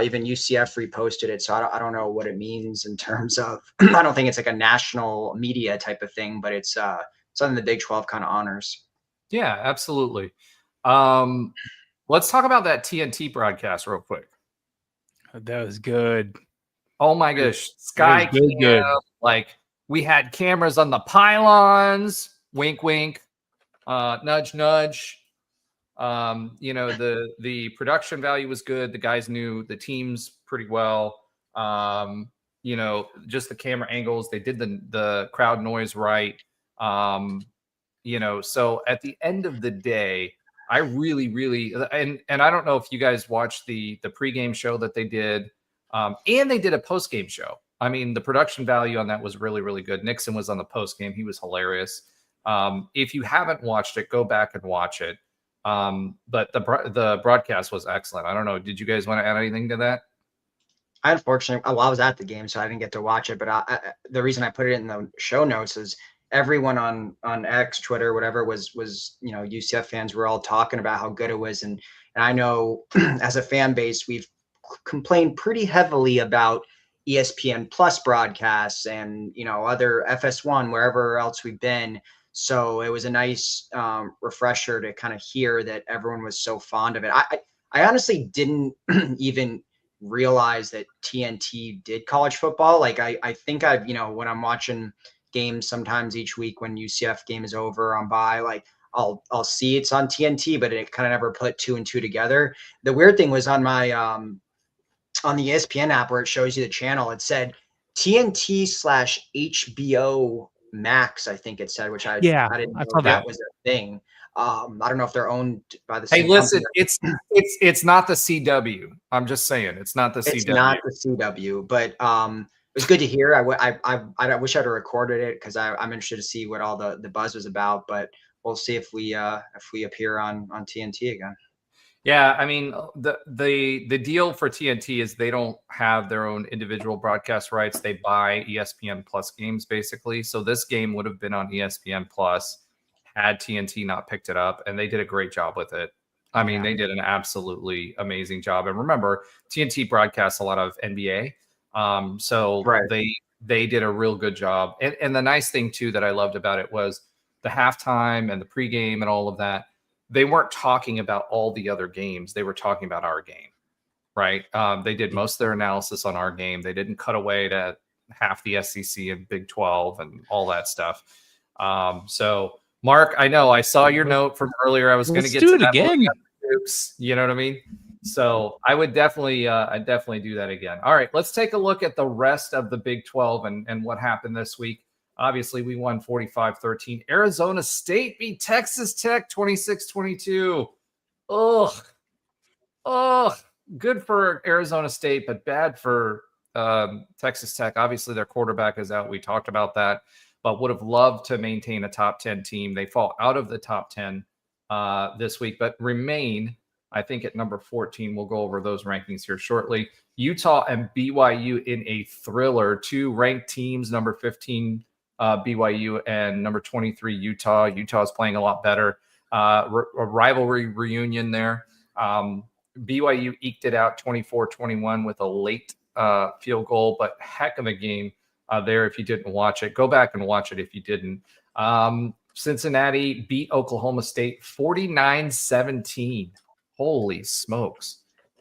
even UCF reposted it. So I don't know what it means in terms of, I don't think it's like a national media type of thing, but it's something the Big 12 kind of honors.
Yeah, absolutely. Let's talk about that TNT broadcast real quick.
That was good.
Oh my gosh. Sky Cam, like we had cameras on the pylons, wink, wink, nudge, nudge. The production value was good. The guys knew the teams pretty well. Just the camera angles, they did the crowd noise right. So at the end of the day, I really, really, and I don't know if you guys watched the pregame show that they did, and they did a postgame show. I mean, the production value on that was really, really good. Nixon was on the postgame. He was hilarious. If you haven't watched it, go back and watch it. But the broadcast was excellent. I don't know. Did you guys want to add anything to that?
I unfortunately, well, I was at the game, so I didn't get to watch it. But the reason I put it in the show notes is everyone on X, Twitter, whatever was UCF fans were all talking about how good it was, and I know as a fan base we've complained pretty heavily about ESPN Plus broadcasts and other FS1 wherever else we've been. So it was a nice refresher to kind of hear that everyone was so fond of it. I honestly didn't even realize that TNT did college football. Like I think I've, when I'm watching games sometimes each week when UCF game is over on by, like I'll see it's on TNT, but it kind of never put two and two together. The weird thing was on my on the ESPN app where it shows you the channel, it said TNT/HBO Max, I think it said, which I didn't
I
know
saw
that
that.
was a thing. I don't know if they're owned by the
Hey,
same
listen,
company.
it's not the CW. I'm just saying, it's not the
It's
CW.
not the CW, but it was good to hear. I wish I'd have recorded it because I'm interested to see what all the buzz was about. But we'll see if we appear on TNT again.
Yeah, I mean the deal for TNT is they don't have their own individual broadcast rights. They buy ESPN Plus games basically. So this game would have been on ESPN Plus had TNT not picked it up, and they did a great job with it. I mean, they did an absolutely amazing job. And remember, TNT broadcasts a lot of NBA, so
Right.
they did a real good job. And the nice thing too that I loved about it was the halftime and the pregame and all of that. They weren't talking about all the other games. They were talking about our game, right? They did most of their analysis on our game. They didn't cut away to half the SEC and Big 12 and all that stuff. So, Mark, I know I saw your note from earlier. I was going to
Let's
get
do
to
it
that.
again.
Oops, you know what I mean? So I would definitely do that again. All right, let's take a look at the rest of the Big 12 and what happened this week. Obviously, we won 45-13. Arizona State beat Texas Tech 26-22. Oh, good for Arizona State, but bad for Texas Tech. Obviously, their quarterback is out. We talked about that, but would have loved to maintain a top 10 team. They fall out of the top 10 this week, but remain, I think, at number 14. We'll go over those rankings here shortly. Utah and BYU in a thriller. Two ranked teams, number 15 BYU and number 23 Utah. Utah is playing a lot better. A rivalry reunion there. BYU eked it out 24-21 with a late field goal, but heck of a game there if you didn't watch it. Go back and watch it if you didn't. Cincinnati beat Oklahoma State 49-17. Holy smokes.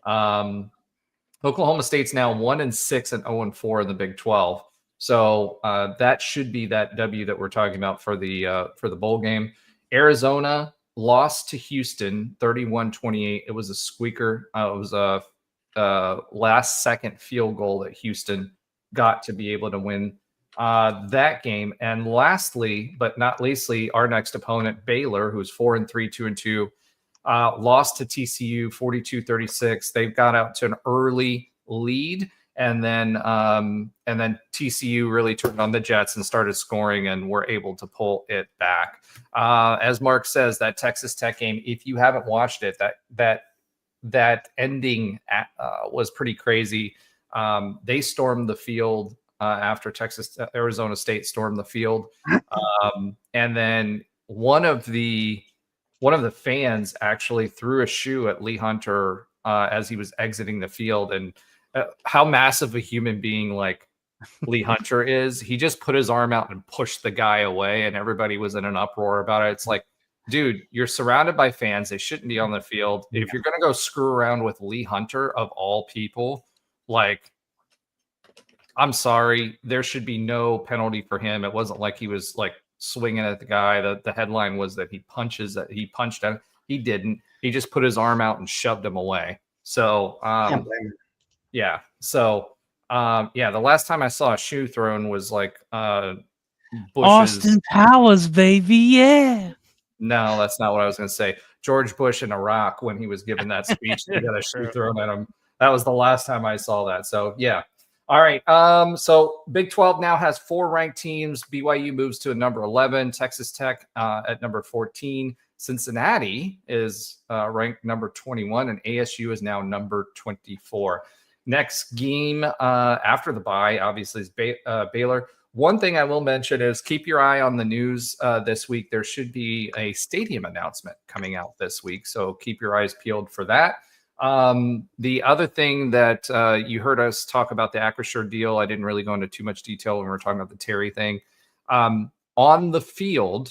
Oklahoma State's now 1-6 and 0-4 in the Big 12. So that should be that W that we're talking about for the bowl game. Arizona lost to Houston 31-28. It was a squeaker. It was a last second field goal that Houston got to be able to win that game. And lastly, but not leastly, our next opponent, Baylor, who's 4-3, 2-2, lost to TCU 42-36. They've got out to an early lead. And then TCU really turned on the Jets and started scoring and were able to pull it back. As Mark says, that Texas Tech game, if you haven't watched it, that ending was pretty crazy. They stormed the field after Arizona State stormed the field. And then one of the fans actually threw a shoe at Lee Hunter as he was exiting the field. And how massive a human being like Lee Hunter is, he just put his arm out and pushed the guy away, and everybody was in an uproar about it. It's like, dude, you're surrounded by fans. They shouldn't be on the field. If you're going to go screw around with Lee Hunter, of all people, like, I'm sorry, there should be no penalty for him. It wasn't like he was like swinging at the guy. The headline was that he punched him. He didn't. He just put his arm out and shoved him away. So, yeah. So, the last time I saw a shoe thrown was like Bush's.
Austin Powers, baby, yeah.
No, that's not what I was going to say. George Bush in Iraq, when he was given that speech, he got a shoe thrown at him. That was the last time I saw that. So, yeah. All right. So Big 12 now has 4 ranked teams. BYU moves to a number 11. Texas Tech at number 14. Cincinnati is ranked number 21, and ASU is now number 24. next game after the bye, obviously, is Baylor. One thing I will mention is keep your eye on the news this week. There should be a stadium announcement coming out this week, so keep your eyes peeled for that. The other thing that you heard us talk about the Acrisure deal, I didn't really go into too much detail when we were talking about the Terry thing. On the field,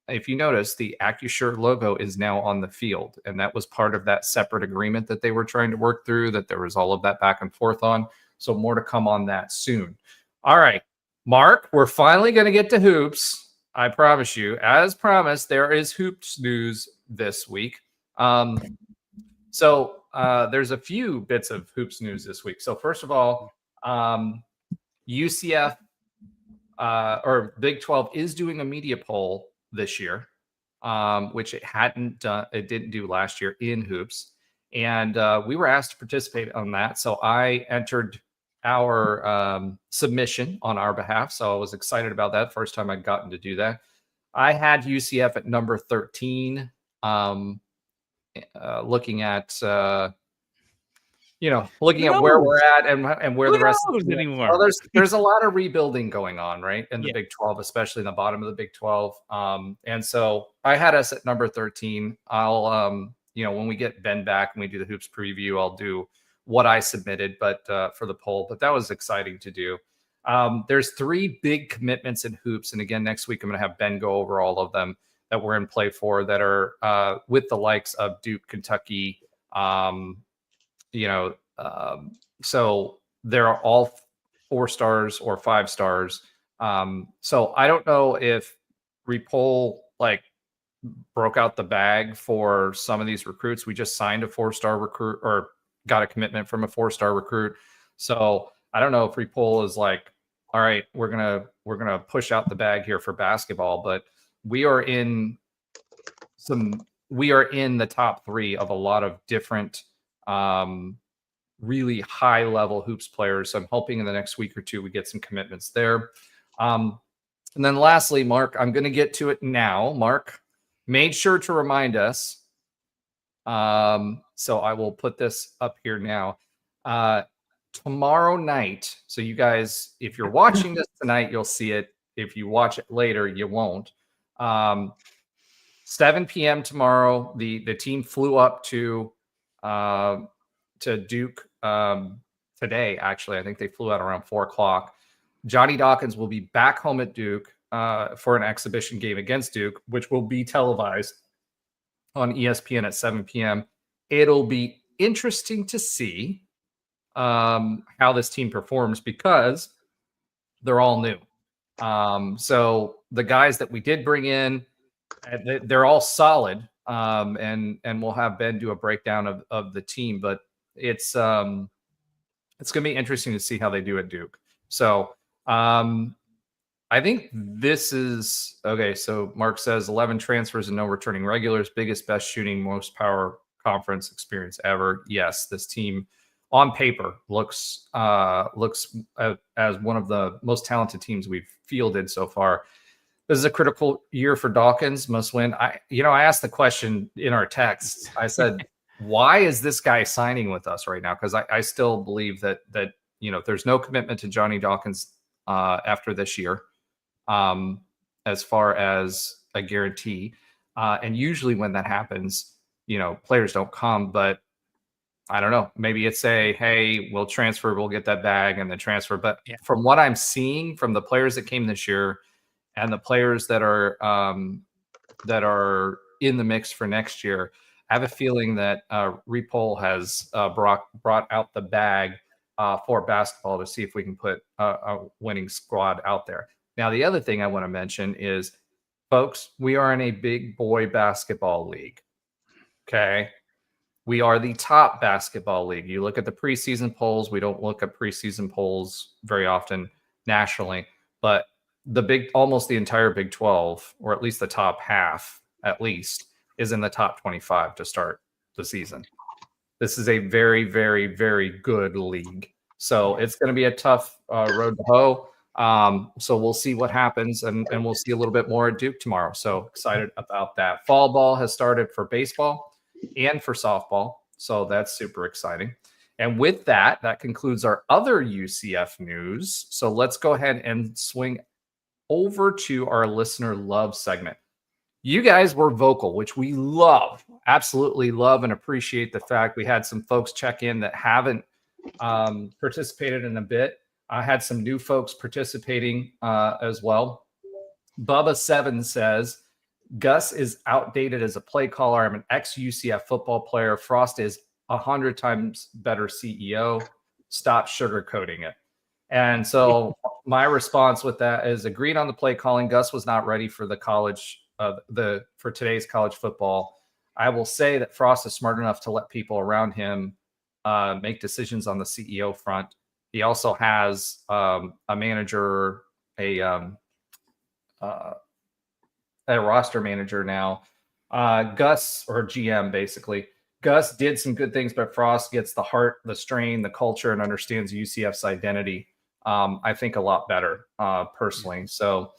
if you notice, the Acrisure logo is now on the field, and that was part of that separate agreement that they were trying to work through, that there was all of that back and forth on. So more to come on that soon. All right, Mark, we're finally going to get to hoops. I promise you. As promised, there is hoops news this week. So there's a few bits of hoops news this week. So first of all, UCF or Big 12 is doing a media poll this year, which it didn't do last year in hoops. And we were asked to participate on that. So I entered our submission on our behalf. So I was excited about that. First time I'd gotten to do that. I had UCF at number 13. Looking at looking at where we're at and where the rest of the
anymore.
Well, there's a lot of rebuilding going on, right, in the Big 12, especially in the bottom of the Big 12. And so I had us at number 13. I'll when we get Ben back and we do the hoops preview, I'll do what I submitted, but for the poll. But that was exciting to do. There's 3 big commitments in hoops, and again, next week I'm going to have Ben go over all of them that we're in play for, that are with the likes of Duke, Kentucky. So they're all 4 stars or 5 stars. So I don't know if Repol broke out the bag for some of these recruits. We just signed a 4-star recruit or got a commitment from a 4-star recruit. So I don't know if Repol is like, all right, we're gonna push out the bag here for basketball, but we are in the top 3 of a lot of different really high level hoops players. So I'm hoping in the next week or 2 we get some commitments there. And then lastly, Mark, I'm going to get to it now. Mark made sure to remind us. So I will put this up here now. Tomorrow night. So you guys, if you're watching this tonight, you'll see it. If you watch it later, you won't. 7 p.m. tomorrow. The team flew up to Duke today. Actually, I think they flew out around 4:00. Johnny Dawkins will be back home at Duke for an exhibition game against Duke, which will be televised on ESPN at 7 p.m. It'll be interesting to see how this team performs because they're all new. So the guys that we did bring in, they're all solid. And we'll have Ben do a breakdown of the team, but it's going to be interesting to see how they do at Duke. So I think this is okay. So Mark says 11 transfers and no returning regulars, biggest, best shooting, most power conference experience ever. Yes, this team on paper looks as one of the most talented teams we've fielded so far. This is a critical year for Dawkins, must win. I asked the question in our text. I said, why is this guy signing with us right now? Because I still believe that there's no commitment to Johnny Dawkins after this year, as far as a guarantee. And usually when that happens, players don't come, but I don't know. Maybe it's hey, we'll transfer, we'll get that bag and then transfer. But from what I'm seeing from the players that came this year and the players that are in the mix for next year, I have a feeling that Repol has brought out the bag for basketball to see if we can put a winning squad out there. Now, the other thing I want to mention is, folks, we are in a big boy basketball league. Okay. We are the top basketball league. You look at the preseason polls. We don't look at preseason polls very often nationally, but almost the entire Big 12, or at least the top half, at least, is in the top 25 to start the season. This is a very, very, very good league. So it's going to be a tough road to hoe. So we'll see what happens, and we'll see a little bit more at Duke tomorrow. So excited about that. Fall ball has started for baseball and for softball. So that's super exciting. And with that, that concludes our other UCF news. So let's go ahead and swing over to our listener love segment. You guys were vocal, which we love, absolutely love and appreciate the fact. We had some folks check in that haven't participated in a bit. I had some new folks participating as well. Bubba7 says, Gus is outdated as a play caller. I'm an ex-UCF football player. Frost is 100 times better CEO. Stop sugarcoating it. And so my response with that is agreed on the play calling. Gus was not ready for the college for today's college football. I will say that Frost is smart enough to let people around him make decisions on the CEO front. He also has a manager, a roster manager now. Gus, or GM basically. Gus did some good things, but Frost gets the heart, the strain, the culture, and understands UCF's identity. I think a lot better personally. So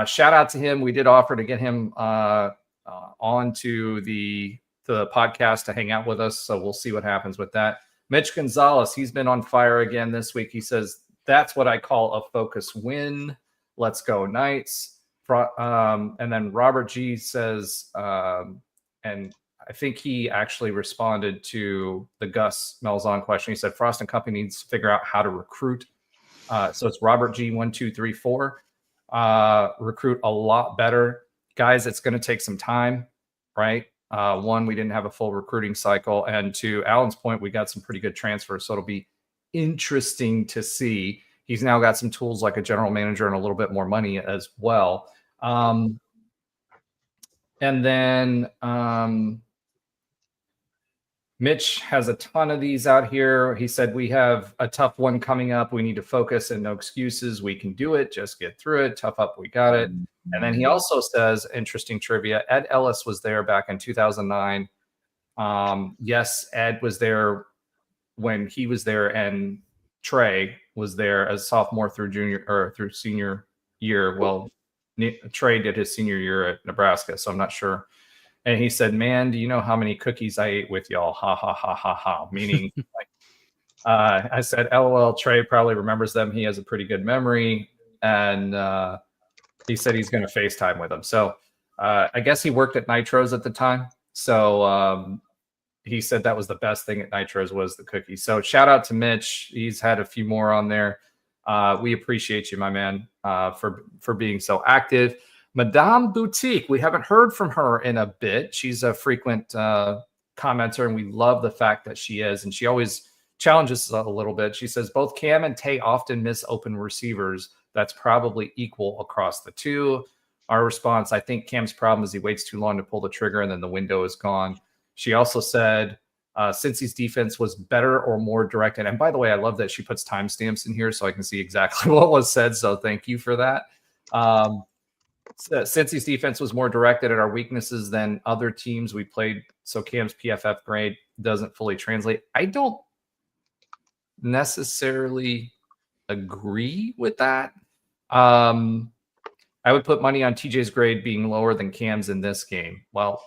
shout out to him. We did offer to get him onto the podcast to hang out with us. So we'll see what happens with that. Mitch Gonzalez, he's been on fire again this week. He says, that's what I call a focus win. Let's go Knights. And then Robert G says, and I think he actually responded to the Gus Malzahn question. He said, Frost and Company needs to figure out how to recruit. So it's Robert G 1234. Recruit a lot better. Guys, it's going to take some time, right? One, we didn't have a full recruiting cycle. And to Alan's point, we got some pretty good transfers. So it'll be interesting to see. He's now got some tools like a general manager and a little bit more money as well. And then Mitch has a ton of these out here. He said, we have a tough one coming up. We need to focus and no excuses. We can do it. Just get through it. Tough up. We got it. And then he also says, interesting trivia, Ed Ellis was there back in 2009. Yes, Ed was there when he was there, and Trey was there as sophomore through junior or through senior year. Well, Trey did his senior year at Nebraska, so I'm not sure. And he said, man, do you know how many cookies I ate with y'all? Ha, ha, ha, ha, ha. Meaning, like, I said, LOL, Trey probably remembers them. He has a pretty good memory. And he said he's going to FaceTime with him. So I guess he worked at Nitros at the time. So he said that was the best thing at Nitros was the cookies. So shout out to Mitch. He's had a few more on there. We appreciate you, my man, for being so active. Madame Boutique, we haven't heard from her in a bit. She's a frequent commenter, and we love the fact that she is. And she always challenges us a little bit. She says, both Cam and Tay often miss open receivers. That's probably equal across the two. Our response, I think Cam's problem is he waits too long to pull the trigger, and then the window is gone. She also said, Cincy's defense was better or more directed. And by the way, I love that she puts timestamps in here so I can see exactly what was said. So thank you for that. Cincy's defense was more directed at our weaknesses than other teams we played. So Cam's PFF grade doesn't fully translate. I don't necessarily agree with that. I would put money on TJ's grade being lower than Cam's in this game. Well,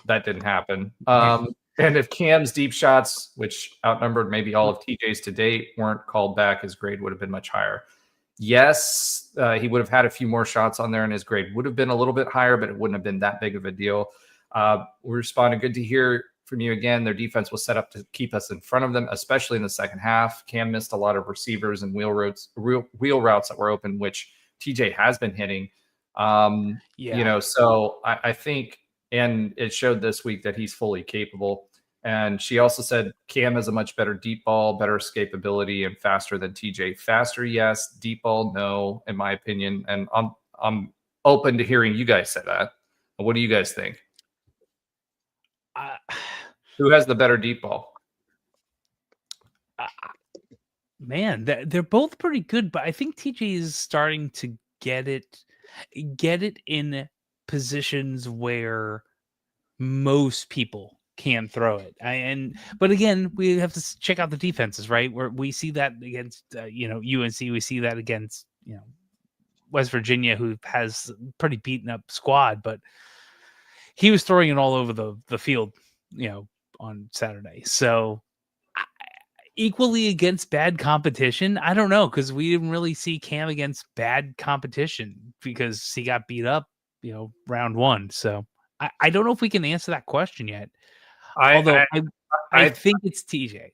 that didn't happen. And if Cam's deep shots, which outnumbered maybe all of TJ's to date, weren't called back, his grade would have been much higher. Yes, he would have had a few more shots on there, and his grade would have been a little bit higher, but it wouldn't have been that big of a deal. We responded, good to hear from you again. Their defense was set up to keep us in front of them, especially in the second half. Cam missed a lot of receivers and wheel routes that were open, which TJ has been hitting. You know, so I think, and it showed this week that he's fully capable. And she also said Cam has a much better deep ball, better escapability, and faster than TJ. Faster, yes. Deep ball, no, in my opinion. And I'm open to hearing you guys say that. What do you guys think? Who has the better deep ball?
Man, they're both pretty good, but I think TJ is starting to get it in positions where most people can throw it. But again, we have to check out the defenses, right? Where we see that against UNC, we see that against West Virginia, who has pretty beaten up squad, but he was throwing it all over the field, on Saturday. So equally against bad competition? I don't know, because we didn't really see Cam against bad competition because he got beat up, round one. So I don't know if we can answer that question yet. Although I think it's TJ.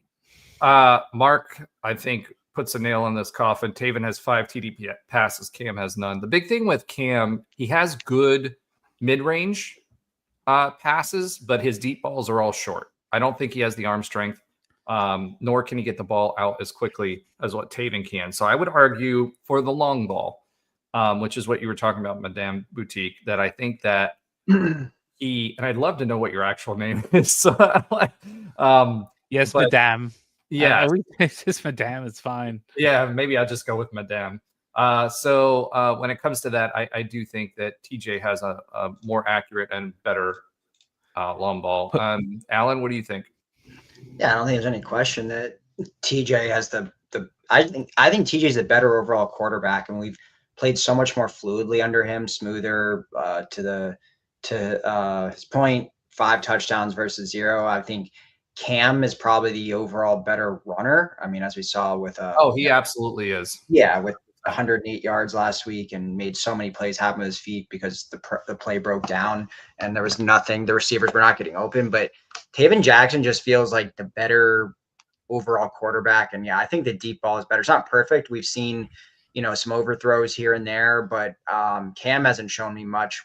Mark, I think, puts a nail in this coffin. Taven has 5 TD passes. Cam has none. The big thing with Cam, he has good mid-range passes, but his deep balls are all short. I don't think he has the arm strength, nor can he get the ball out as quickly as what Taven can. So I would argue for the long ball, which is what you were talking about, Madame Boutique, that I think that he, and I'd love to know what your actual name is. So,
yes,
but,
Madame.
Yeah.
It's just Madame. It's fine.
Yeah, maybe I'll just go with Madame. So when it comes to that, I do think that TJ has a more accurate and better long ball. Alan, what do you think?
Yeah, I don't think there's any question that TJ has the I think TJ's a better overall quarterback, and we've played so much more fluidly under him, smoother to his point, 5 touchdowns versus 0. I think Cam is probably the overall better runner. I mean, as we saw with
he absolutely is.
Yeah, with 108 yards last week and made so many plays happen with his feet because the play broke down and there was nothing. The receivers were not getting open, but Taven Jackson just feels like the better overall quarterback. And yeah, I think the deep ball is better. It's not perfect. We've seen, some overthrows here and there, but Cam hasn't shown me much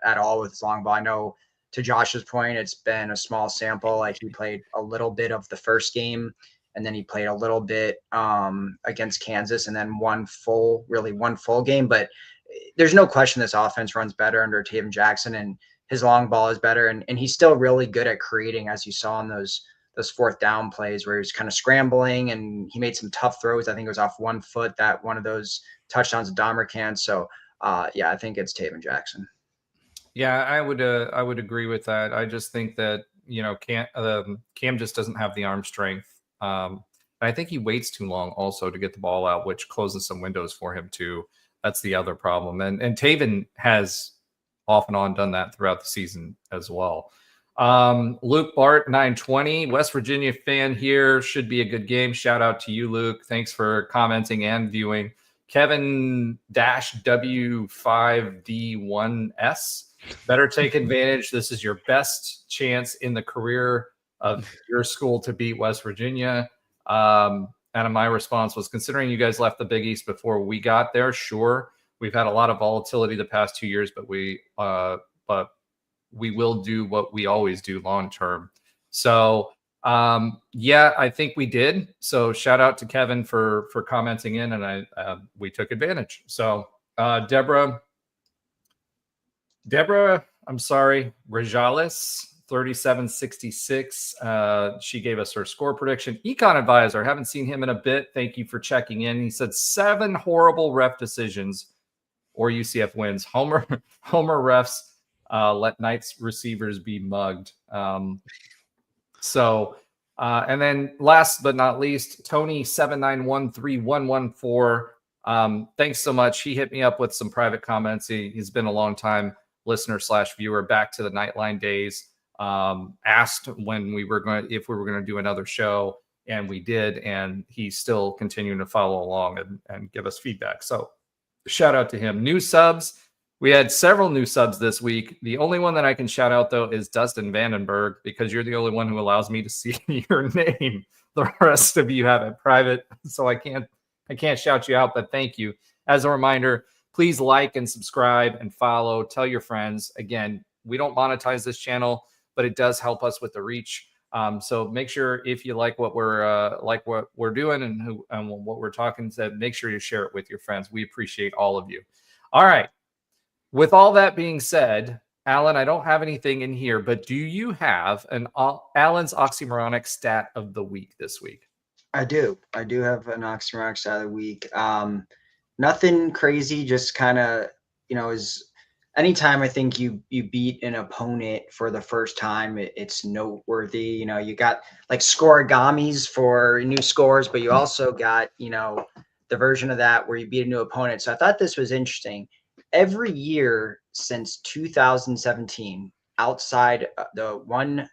at all with his long ball. I know, to Josh's point, it's been a small sample. Like, he played a little bit of the first game, and then he played a little bit against Kansas, and then one full game. But there's no question this offense runs better under Taven Jackson, and his long ball is better. And he's still really good at creating, as you saw in those 4th down plays where he was kind of scrambling, and he made some tough throws. I think it was off 1 foot, that one of those touchdowns of Dahmer can. So yeah, I think it's Taven Jackson.
Yeah, I would agree with that. I just think that, Cam just doesn't have the arm strength. I think he waits too long also to get the ball out, which closes some windows for him too. That's the other problem. And Taven has off and on done that throughout the season as well. Luke Bart, 920, West Virginia fan here. Should be a good game. Shout out to you, Luke. Thanks for commenting and viewing. Kevin W5D1S. Better take advantage. This is your best chance in the career of your school to beat West Virginia. And my response was, considering you guys left the Big East before we got there, sure, we've had a lot of volatility the past 2 years, but we will do what we always do long term. So yeah, I think we did. So shout out to Kevin for commenting in, and we took advantage. So Deborah, I'm sorry, Rajales, 3766. She gave us her score prediction. Econ Advisor, haven't seen him in a bit. Thank you for checking in. He said 7 horrible ref decisions or UCF wins. Homer refs let Knights receivers be mugged. And then last but not least, Tony 7913114. Thanks so much. He hit me up with some private comments. He's been a long time listener / viewer back to the Nightline days. Asked when if we were going to do another show, and we did, and he's still continuing to follow along and give us feedback. So shout out to him. New subs. We had several new subs this week. The only one that I can shout out, though, is Dustin Vandenberg, because you're the only one who allows me to see your name. The rest of you have it private, so I can't shout you out, but thank you. As a reminder, please like and subscribe and follow. Tell your friends. Again, we don't monetize this channel, but it does help us with the reach. So make sure, if you like what we're doing and what we're talking to, make sure you share it with your friends. We appreciate all of you. All right. With all that being said, Alan, I don't have anything in here, but do you have Alan's oxymoronic stat of the week this week?
I do have an oxymoronic stat of the week. Nothing crazy, just kind of, is anytime I think you beat an opponent for the first time, it's noteworthy. You got like scorigamis for new scores, but you also got, the version of that where you beat a new opponent. So I thought this was interesting. Every year since 2017, outside the one,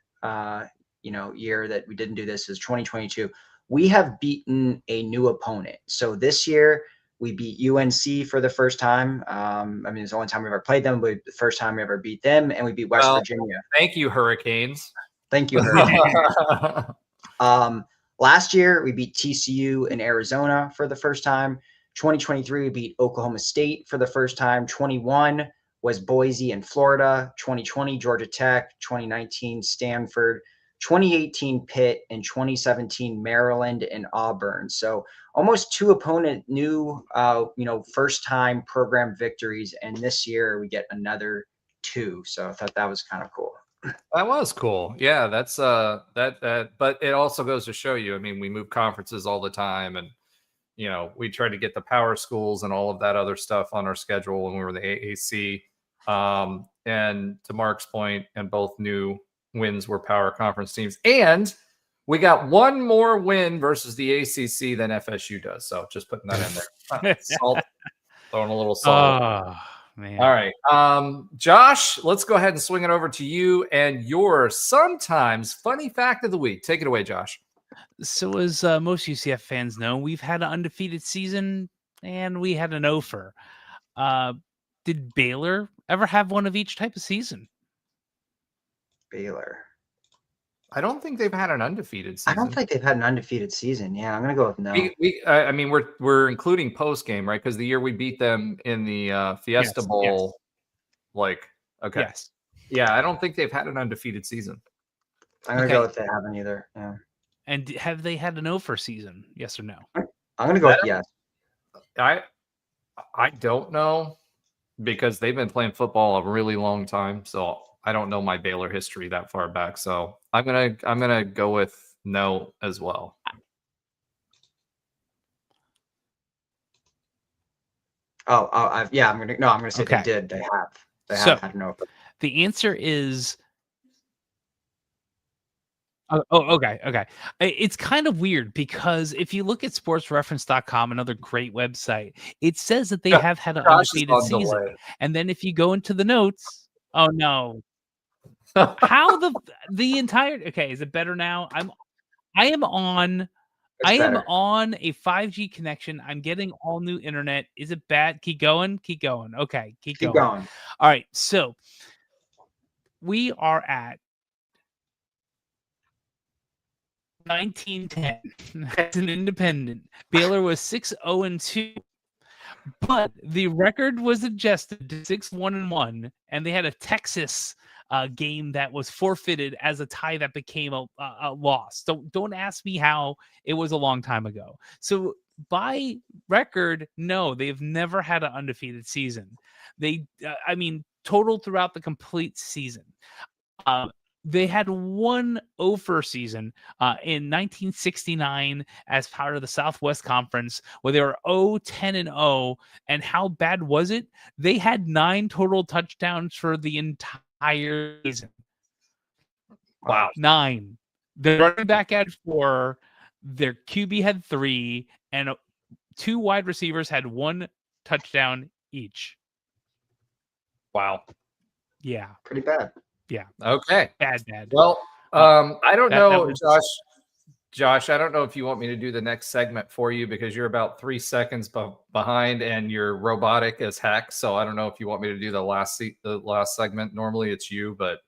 year that we didn't do this is 2022, we have beaten a new opponent. So this year we beat UNC for the first time. I mean, it's the only time we ever played them, but the first time we ever beat them, and we beat West Virginia.
Thank you, Hurricanes.
Thank you, Hurricanes. Last year we beat TCU in Arizona for the first time. 2023 we beat Oklahoma State for the first time. 21 was Boise in Florida. 2020 Georgia Tech. 2019 Stanford. 2018 Pitt, and 2017 Maryland and Auburn. So almost two new first time program victories, and this year we get another 2. So I thought that was kind of cool.
That was cool. Yeah, that's that but it also goes to show you, I mean, we move conferences all the time, and we tried to get the power schools and all of that other stuff on our schedule when we were the AAC. And to Mark's point, and both new wins were power conference teams, and we got one more win versus the ACC than FSU does. So just putting that in there. Salt, throwing a little salt.
Oh, man.
All right, Josh, let's go ahead and swing it over to you and your sometimes funny fact of the week. Take it away, Josh.
So as most UCF fans know, we've had an undefeated season and we had an offer. Did Baylor ever have one of each type of season?
Baylor.
I don't think they've had an undefeated season.
I don't think they've had an undefeated season. Yeah, I'm gonna go with no.
I mean, we're including post game, right? Because the year we beat them in the Fiesta Bowl, okay,
yes,
yeah, I don't think they've had an undefeated season.
I'm gonna go with they haven't either. Yeah.
And have they had an offer season? Yes or no?
I'm gonna go with yes.
I don't know, because they've been playing football a really long time, so I don't know my Baylor history that far back. So I'm gonna go with no as well.
I'm gonna say they did. They have had an offer.
The answer is. Okay. It's kind of weird because if you look at sportsreference.com, another great website, it says that they have had an undefeated season. And then if you go into the notes, oh no. How the entire is it better now? I am on a 5G connection. I'm getting all new internet. Is it bad? Keep going. Okay, keep going. All right, so we are at 1910 as an independent. Baylor was 6-0-2, but the record was adjusted to 6-1-1, and they had a Texas game that was forfeited as a tie that became a loss. So don't ask me how. It was a long time ago. So by record, no, they've never had an undefeated season. They, total throughout the complete season. They had one offer season in 1969 as part of the Southwest Conference, where they were 0-10-0. And how bad was it? They had 9 total touchdowns for the entire season.
Wow.
9. The running back had 4. Their QB had 3. And 2 wide receivers had 1 touchdown each.
Wow.
Yeah.
Pretty bad.
Yeah.
Okay.
Bad.
Well, I don't know, Josh, I don't know if you want me to do the next segment for you, because you're about 3 seconds behind and you're robotic as heck. So I don't know if you want me to do the last segment. Normally it's you, but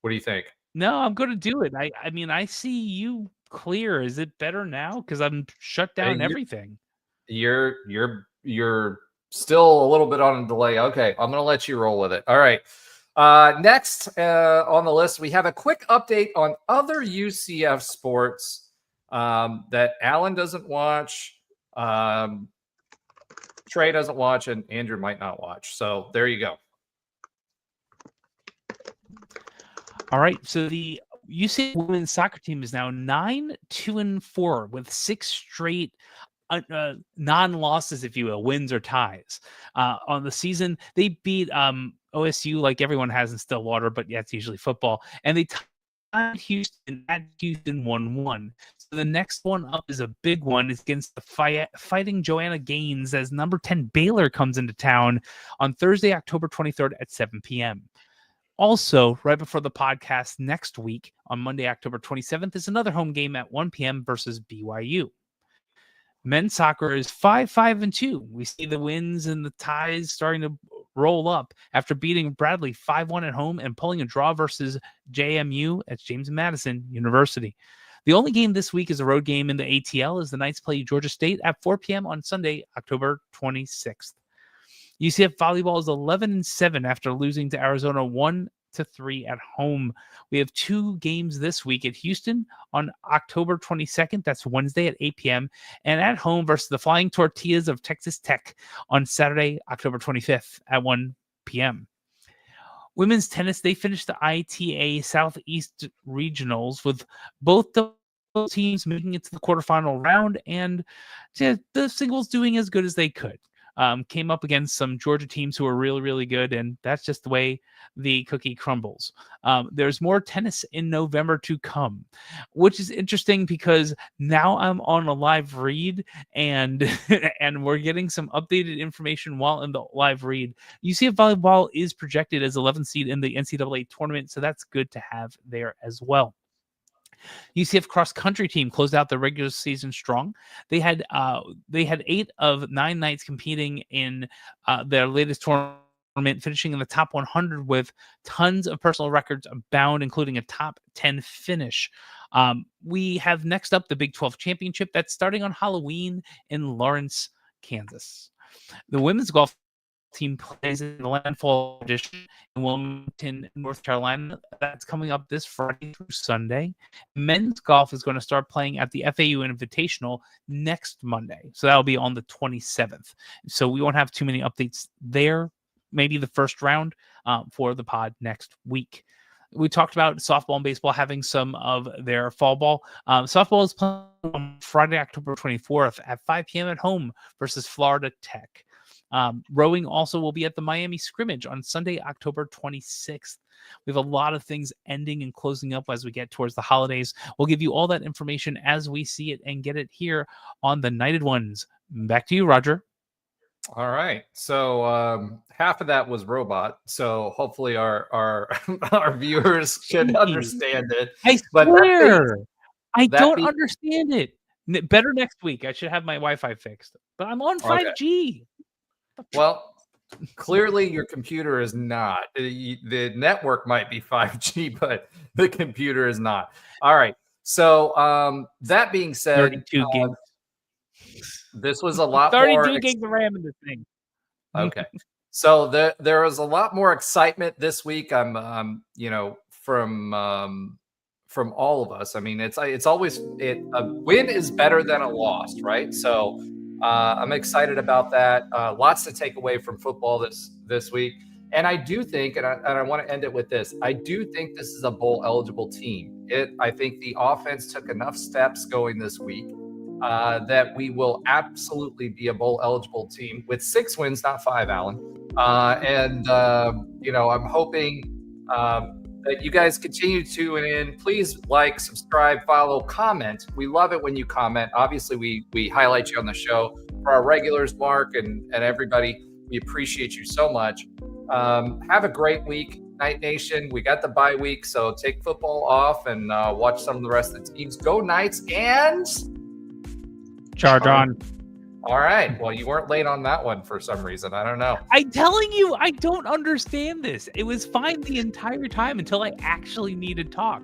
what do you think?
No, I'm going to do it. I see you clear. Is it better now? Because I'm shut down everything.
You're still a little bit on a delay. Okay, I'm going to let you roll with it. All right. Next on the list, we have a quick update on other UCF sports that Alan doesn't watch, Trey doesn't watch, and Andrew might not watch. So there you go.
All right. So the UCF women's soccer team is now 9-2-4 with 6 straight non-losses, if you will, wins or ties on the season. They beat OSU like everyone has in Stillwater, but yeah, it's usually football. And they tied Houston at Houston 1-1. So the next one up is a big one. It's against the Fighting Joanna Gaines as number 10 Baylor comes into town on Thursday, October 23rd at 7 p.m. Also, right before the podcast next week on Monday, October 27th, is another home game at 1 p.m. versus BYU. Men's soccer is 5-5-2. We see the wins and the ties starting to roll up after beating Bradley 5-1 at home and pulling a draw versus JMU at James Madison University. The only game this week is a road game in the ATL as the Knights play Georgia State at 4 p.m. on Sunday, October 26th. UCF volleyball is 11-7 after losing to Arizona 1-3 at home. We have 2 games this week at Houston on October 22nd. That's Wednesday at 8 p.m. and at home versus the Flying Tortillas of Texas Tech on Saturday, October 25th at 1 p.m. Women's tennis, they finished the ITA Southeast Regionals with both the teams making it to the quarterfinal round and the singles doing as good as they could. Came up against some Georgia teams who are really, really good, and that's just the way the cookie crumbles. There's more tennis in November to come, which is interesting because now I'm on a live read, and and we're getting some updated information while in the live read. UCF volleyball is projected as 11th seed in the NCAA tournament, so that's good to have there as well. UCF cross country team closed out the regular season strong. They had 8 of 9 nights competing in their latest tournament, finishing in the top 100 with tons of personal records abound, including a top 10 finish. We have next up the Big 12 championship that's starting on Halloween in Lawrence, Kansas. The women's golf team plays in the Landfall Edition in Wilmington, North Carolina. That's coming up this Friday through Sunday. Men's golf is going to start playing at the FAU Invitational next Monday. So that'll be on the 27th. So we won't have too many updates there. Maybe the first round for the pod next week. We talked about softball and baseball having some of their fall ball. Softball is playing on Friday, October 24th at 5 p.m. at home versus Florida Tech. Rowing also will be at the Miami scrimmage on Sunday, October 26th. We have a lot of things ending and closing up as we get towards the holidays. We'll give you all that information as we see it and get it here on the Knighted Ones. Back to you, Roger.
All right. So half of that was robot. So hopefully our our viewers can understand it.
I swear, I don't understand it. Better next week. I should have my Wi-Fi fixed. But I'm on 5G. Okay.
Well, clearly your computer is not. The network might be 5G, but the computer is not. All right. So that being said,
32 gigs.
This was a lot
32
more.
32 gigs of RAM in this thing.
Okay. So there was a lot more excitement this week. I'm from all of us. I mean, it's always a win is better than a loss, right? So I'm excited about that. Lots to take away from football this week. And I do think, and I want to end it with this, I do think this is a bowl eligible team. I think the offense took enough steps going this week that we will absolutely be a bowl eligible team with 6 wins, not 5, Alan. I'm hoping that you guys continue to tune in. Please like, subscribe, follow, comment. We love it when you comment. Obviously, we highlight you on the show. For our regulars, Mark and everybody, we appreciate you so much. Have a great week, Knight Nation. We got the bye week, so take football off and watch some of the rest of the teams. Go Knights and
charge on.
All right. Well, you weren't late on that one for some reason. I don't know.
I'm telling you, I don't understand this. It was fine the entire time until I actually needed talk.